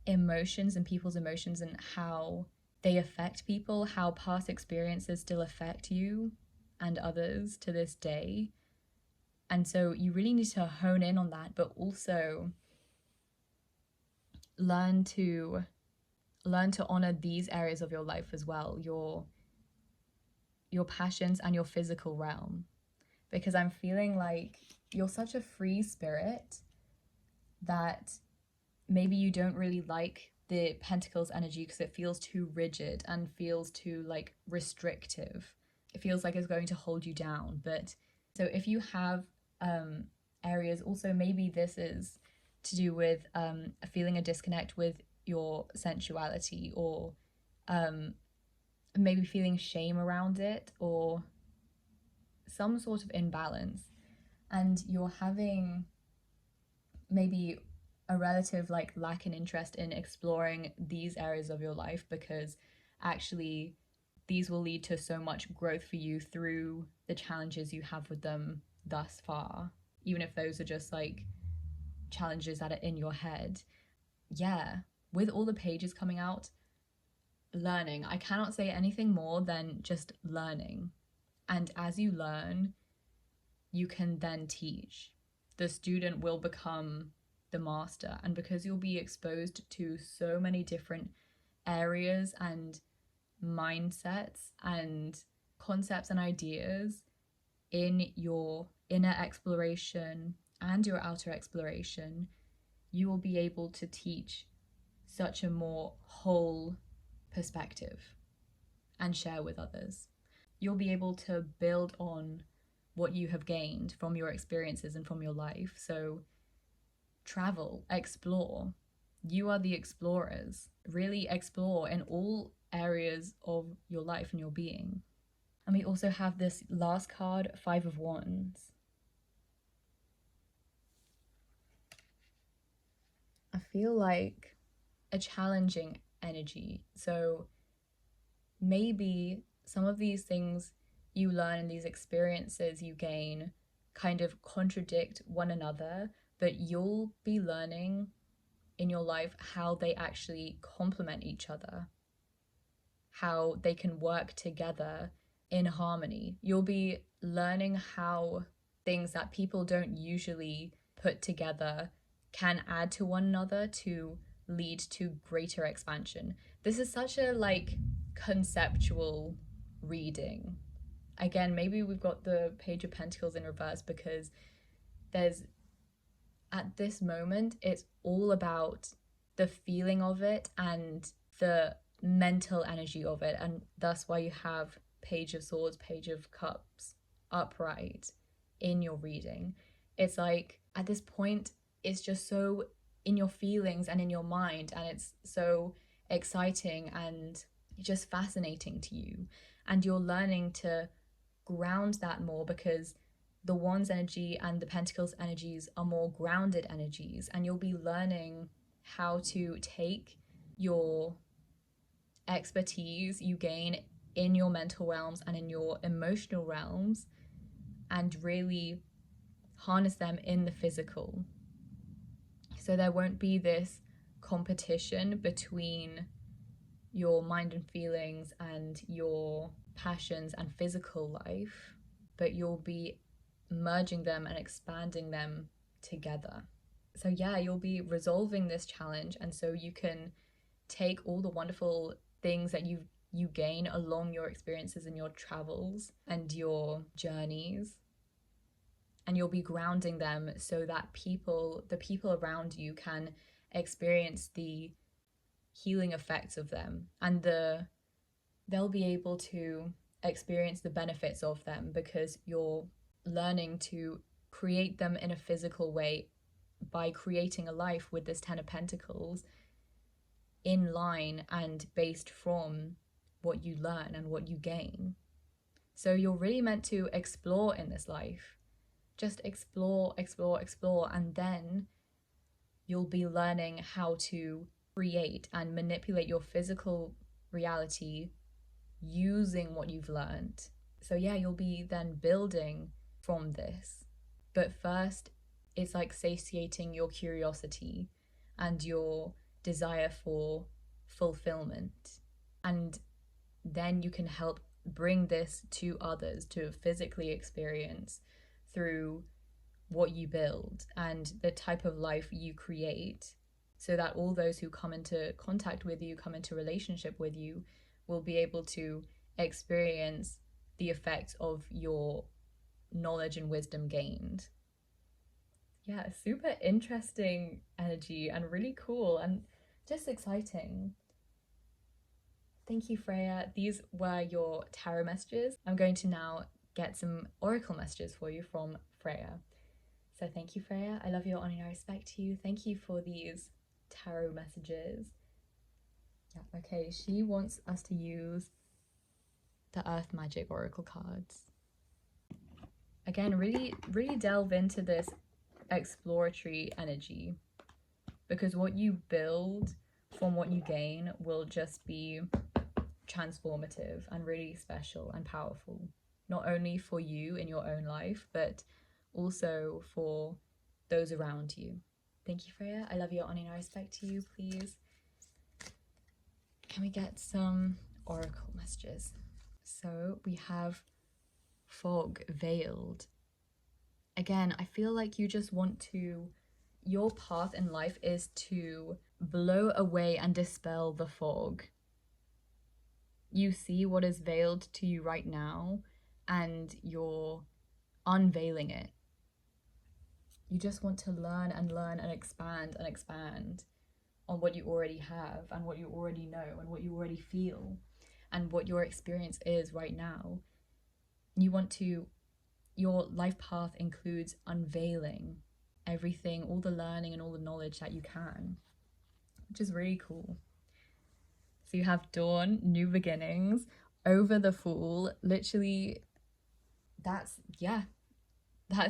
emotions and people's emotions and how they affect people, how past experiences still affect you and others to this day. And so you really need to hone in on that, but also learn to honor these areas of your life as well, your passions and your physical realm. Because I'm feeling like you're such a free spirit that maybe you don't really like the Pentacles energy because it feels too rigid and feels too like restrictive. It feels like it's going to hold you down. But so if you have areas, also maybe this is to do with feeling a disconnect with your sensuality, or maybe feeling shame around it, or some sort of imbalance, and you're having maybe a relative like lack in interest in exploring these areas of your life, because actually these will lead to so much growth for you through the challenges you have with them thus far, even if those are just like challenges that are in your head. Yeah, with all the pages coming out, learning. I cannot say anything more than just learning. And as you learn, you can then teach. The student will become the master. And because you'll be exposed to so many different areas and mindsets and concepts and ideas in your inner exploration and your outer exploration, you will be able to teach such a more whole perspective and share with others. you'll be able to build on what you have gained from your experiences and from your life. So travel, explore. You are the explorers. Really explore in all areas of your life and your being. And we also have this last card, Five of Wands. I feel like a challenging energy. So maybe some of these things you learn and these experiences you gain kind of contradict one another, but you'll be learning in your life how they actually complement each other, how they can work together in harmony. You'll be learning how things that people don't usually put together can add to one another to lead to greater expansion. This is such a conceptual reading. Again, maybe we've got the Page of Pentacles in reverse because there's, at this moment, it's all about the feeling of it and the mental energy of it, and that's why you have Page of Swords, Page of Cups upright in your reading. It's like at this point it's just so in your feelings and in your mind, and it's so exciting and just fascinating to you, and you're learning to ground that more because the Wands energy and the Pentacles energies are more grounded energies, and you'll be learning how to take your expertise you gain in your mental realms and in your emotional realms and really harness them in the physical. So there won't be this competition between your mind and feelings and your passions and physical life, but you'll be merging them and expanding them together. So yeah, you'll be resolving this challenge, and so you can take all the wonderful things that you gain along your experiences and your travels and your journeys, and you'll be grounding them so that the people around you can experience the healing effects of them, and they'll be able to experience the benefits of them because you're learning to create them in a physical way by creating a life with this Ten of Pentacles in line and based from what you learn and what you gain. So you're really meant to explore in this life. Just explore, explore, explore, and then you'll be learning how to create and manipulate your physical reality using what you've learned. So yeah, you'll be then building from this. But first, it's like satiating your curiosity and your desire for fulfillment. And then you can help bring this to others to physically experience through what you build and the type of life you create, so that all those who come into contact with you, come into relationship with you, will be able to experience the effects of your knowledge and wisdom gained. Yeah, super interesting energy and really cool and just exciting. Thank you, Freyja. These were your tarot messages. I'm going to now get some oracle messages for you from Freyja. So thank you, Freyja. I love you, honor, and I respect you. Thank you for these tarot messages. Yeah, okay, she wants us to use the Earth Magic oracle cards. Again, really delve into this exploratory energy, because what you build from what you gain will just be transformative and really special and powerful, not only for you in your own life, but also for those around you. Thank you, Freyja. I love you, honor, and I respect you. Please, can we get some oracle messages? So we have fog veiled. Again, I feel like you just want to, your path in life is to blow away and dispel the fog. You see what is veiled to you right now and you're unveiling it. You just want to learn and expand on what you already have and what you already know and what you already feel and what your experience is right now. your life path includes unveiling everything, all the learning and all the knowledge that you can, which is really cool. So you have dawn, new beginnings, over the Fool. Literally, that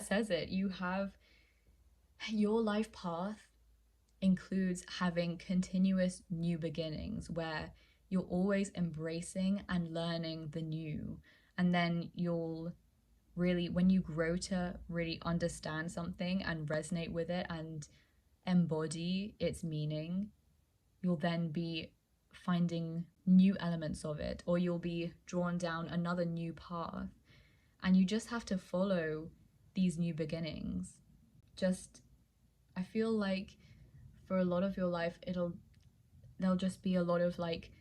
says it. You have your life path includes having continuous new beginnings where you're always embracing and learning the new. And then you'll really, when you grow to really understand something and resonate with it and embody its meaning, you'll then be finding new elements of it, or you'll be drawn down another new path. And you just have to follow these new beginnings. I feel like for a lot of your life, there'll just be a lot of like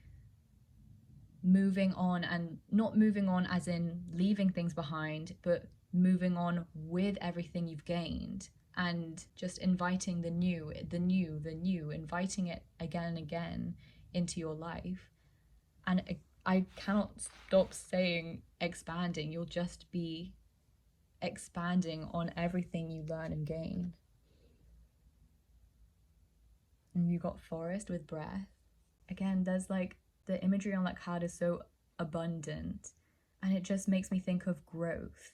moving on, and not moving on as in leaving things behind, but moving on with everything you've gained, and just inviting the new, inviting it again and again into your life. And I cannot stop saying expanding. You'll just be expanding on everything you learn and gain. And you got forest with breath. Again, there's like the imagery on that card is so abundant, and it just makes me think of growth,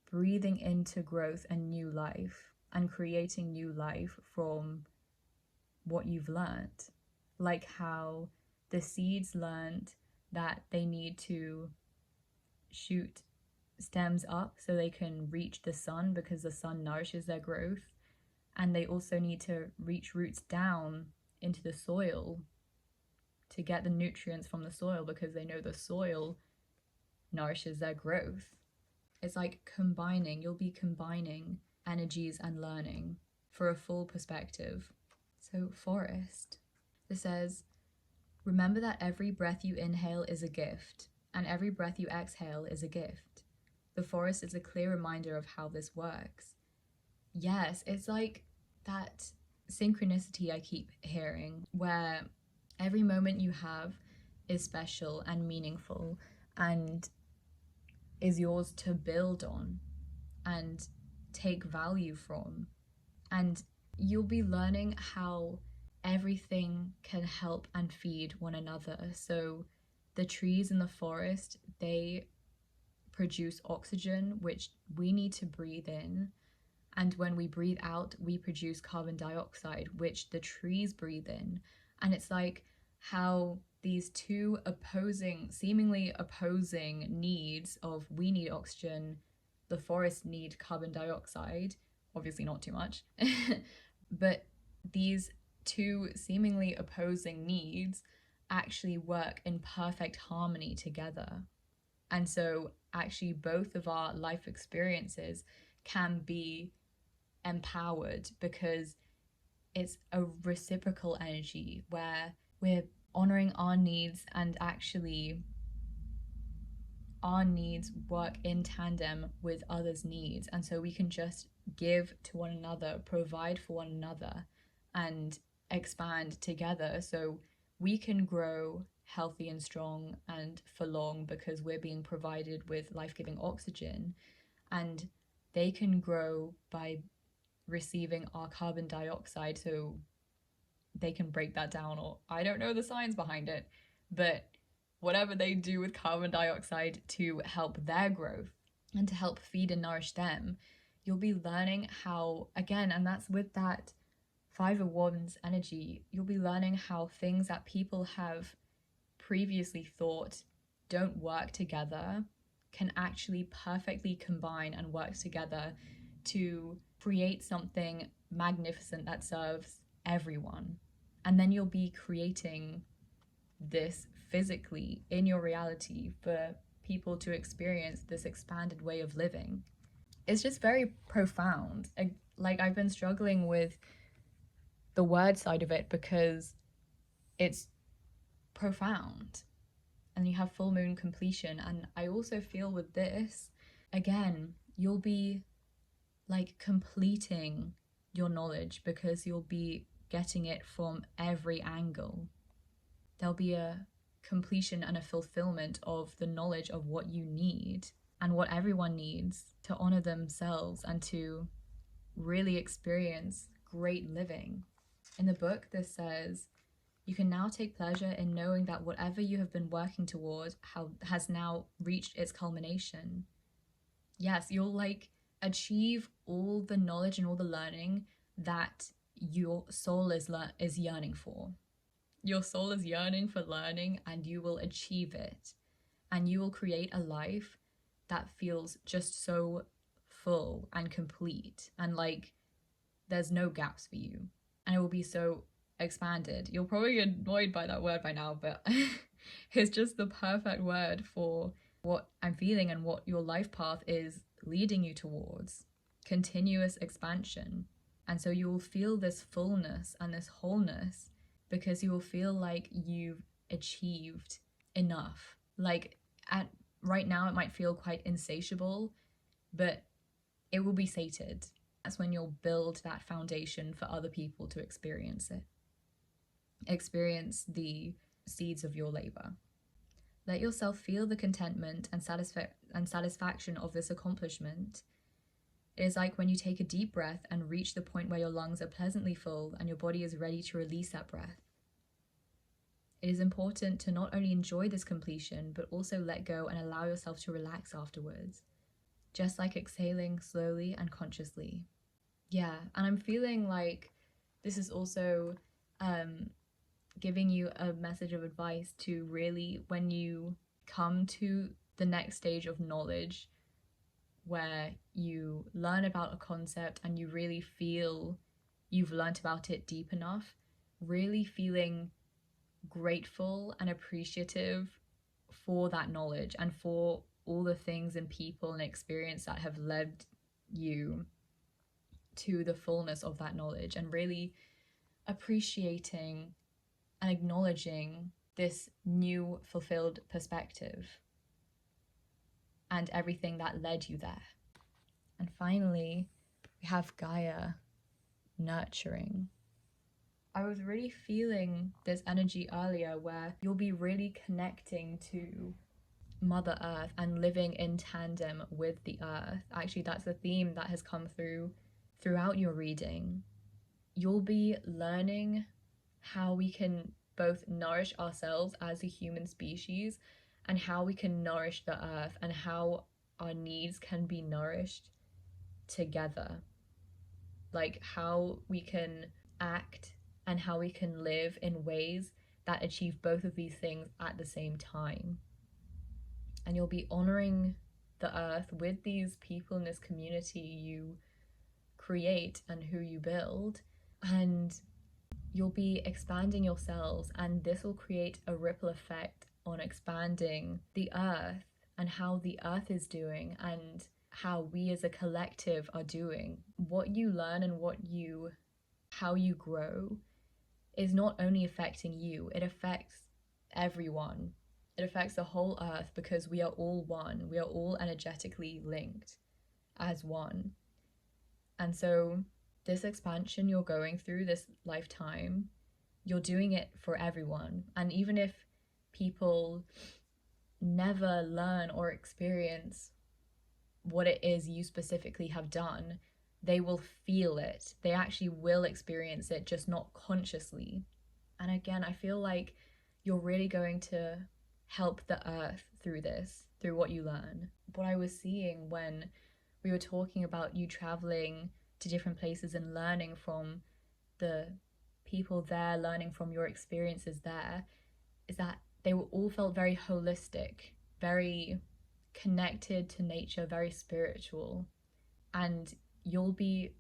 breathing into growth and new life, and creating new life from what you've learned. Like how the seeds learned that they need to shoot stems up so they can reach the sun, because the sun nourishes their growth. And they also need to reach roots down into the soil to get the nutrients from the soil, because they know the soil nourishes their growth. It's like combining, you'll be combining energies and learning for a full perspective. So forest, it says, remember that every breath you inhale is a gift, and every breath you exhale is a gift. The forest is a clear reminder of how this works. Yes, it's like that synchronicity I keep hearing, where every moment you have is special and meaningful and is yours to build on and take value from. And you'll be learning how everything can help and feed one another. So the trees in the forest, they produce oxygen, which we need to breathe in. And when we breathe out, we produce carbon dioxide, which the trees breathe in. And it's like how these two seemingly opposing needs of, we need oxygen, the forests need carbon dioxide, obviously not too much, but these two seemingly opposing needs actually work in perfect harmony together. And so actually both of our life experiences can be empowered, because it's a reciprocal energy where we're honoring our needs, and actually our needs work in tandem with others' needs. And so we can just give to one another, provide for one another, and expand together, so we can grow healthy and strong and for long, because we're being provided with life-giving oxygen, and they can grow by receiving our carbon dioxide, so they can break that down, or I don't know the science behind it, but whatever they do with carbon dioxide to help their growth and to help feed and nourish them, you'll be learning how, again, and that's with that Five of Wands energy, you'll be learning how things that people have previously thought don't work together can actually perfectly combine and work together to create something magnificent that serves everyone. And then you'll be creating this physically in your reality for people to experience this expanded way of living. It's just very profound. Like, I've been struggling with the word side of it because it's profound. And you have full moon completion. And I also feel with this, again, you'll be like completing your knowledge, because you'll be getting it from every angle. There'll be a completion and a fulfillment of the knowledge of what you need. and what everyone needs to honor themselves and to really experience great living. In the book, this says, you can now take pleasure in knowing that whatever you have been working toward has now reached its culmination. Yes, you'll achieve all the knowledge and all the learning that your soul is yearning for. Your soul is yearning for learning, and you will achieve it. And you will create a life that feels just so full and complete, and there's no gaps for you. And it will be so expanded. You're probably annoyed by that word by now, but it's just the perfect word for what I'm feeling and what your life path is leading you towards. Continuous expansion. And so you will feel this fullness and this wholeness because you will feel like you've achieved enough. Right now it might feel quite insatiable, but it will be sated. That's when you'll build that foundation for other people to experience it. Experience the seeds of your labor. Let yourself feel the contentment and satisfaction of this accomplishment. It is like when you take a deep breath and reach the point where your lungs are pleasantly full and your body is ready to release that breath. It is important to not only enjoy this completion, but also let go and allow yourself to relax afterwards. Just like exhaling slowly and consciously. Yeah, and I'm feeling like this is also giving you a message of advice to really, when you come to the next stage of knowledge, where you learn about a concept and you really feel you've learnt about it deep enough, really feeling grateful and appreciative for that knowledge and for all the things and people and experience that have led you to the fullness of that knowledge, and really appreciating and acknowledging this new fulfilled perspective and everything that led you there. And finally, we have Gaia, nurturing. I was really feeling this energy earlier where you'll be really connecting to Mother Earth and living in tandem with the earth. Actually, that's a theme that has come throughout your reading. You'll be learning how we can both nourish ourselves as a human species and how we can nourish the earth and how our needs can be nourished together. Like how we can act and how we can live in ways that achieve both of these things at the same time. And you'll be honoring the earth with these people in this community you create and who you build, and you'll be expanding yourselves, and this will create a ripple effect on expanding the earth and how the earth is doing and how we as a collective are doing. What you learn and how you grow is not only affecting you, it affects everyone. It affects the whole earth because we are all one. We are all energetically linked as one. And so this expansion you're going through this lifetime, you're doing it for everyone. And even if people never learn or experience what it is you specifically have done, they will feel it. They actually will experience it, just not consciously. And again, I feel like you're really going to help the earth through this, through what you learn. What I was seeing when we were talking about you traveling to different places and learning from the people there, learning from your experiences there, is that they were all felt very holistic, very connected to nature, very spiritual. And you'll be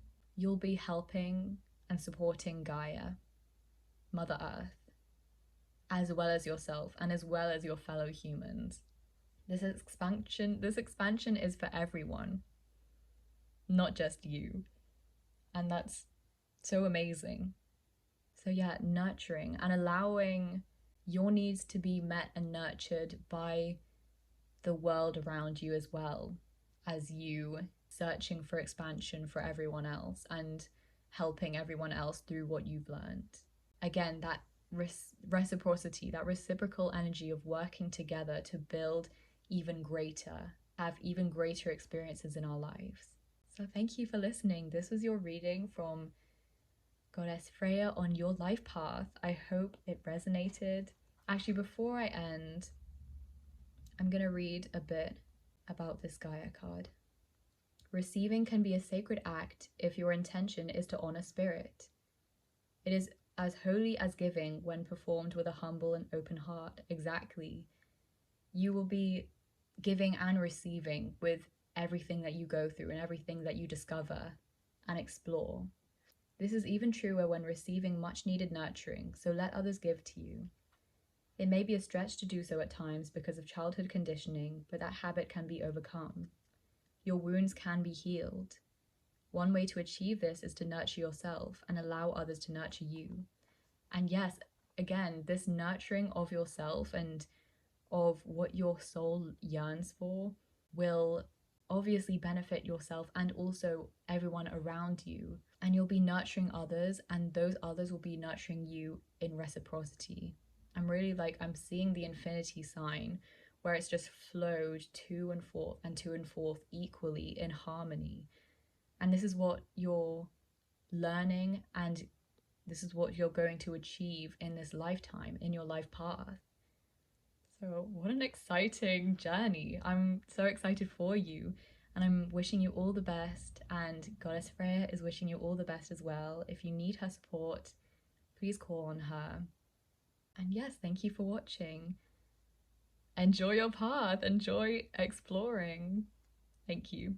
helping and supporting Gaia, Mother Earth, as well as yourself and as well as your fellow humans. This expansion is for everyone, not just you. And that's so amazing. So yeah, nurturing and allowing your needs to be met and nurtured by the world around you as well, as you searching for expansion for everyone else and helping everyone else through what you've learned. Again, that reciprocity, that reciprocal energy of working together to build even greater have even greater experiences in our lives. So thank you for listening. This was your reading from Goddess Freyja on your life path. I hope it resonated. Actually, before I end, I'm going to read a bit about this Gaia card. Receiving can be a sacred act if your intention is to honor spirit. It is as holy as giving when performed with a humble and open heart. Exactly. You will be giving and receiving with everything that you go through and everything that you discover and explore. This is even truer when receiving much needed nurturing, so let others give to you. It may be a stretch to do so at times because of childhood conditioning, but that habit can be overcome. Your wounds can be healed. One way to achieve this is to nurture yourself and allow others to nurture you. And yes, again, this nurturing of yourself and of what your soul yearns for will obviously benefit yourself and also everyone around you. And you'll be nurturing others, and those others will be nurturing you in reciprocity. I'm seeing the infinity sign where it's just flowed to and forth equally in harmony. And this is what you're learning, and this is what you're going to achieve in this lifetime, in your life path. So what an exciting journey. I'm so excited for you, and I'm wishing you all the best, and Goddess Freyja is wishing you all the best as well. If you need her support, please call on her. And yes, thank you for watching. Enjoy your path, enjoy exploring. Thank you.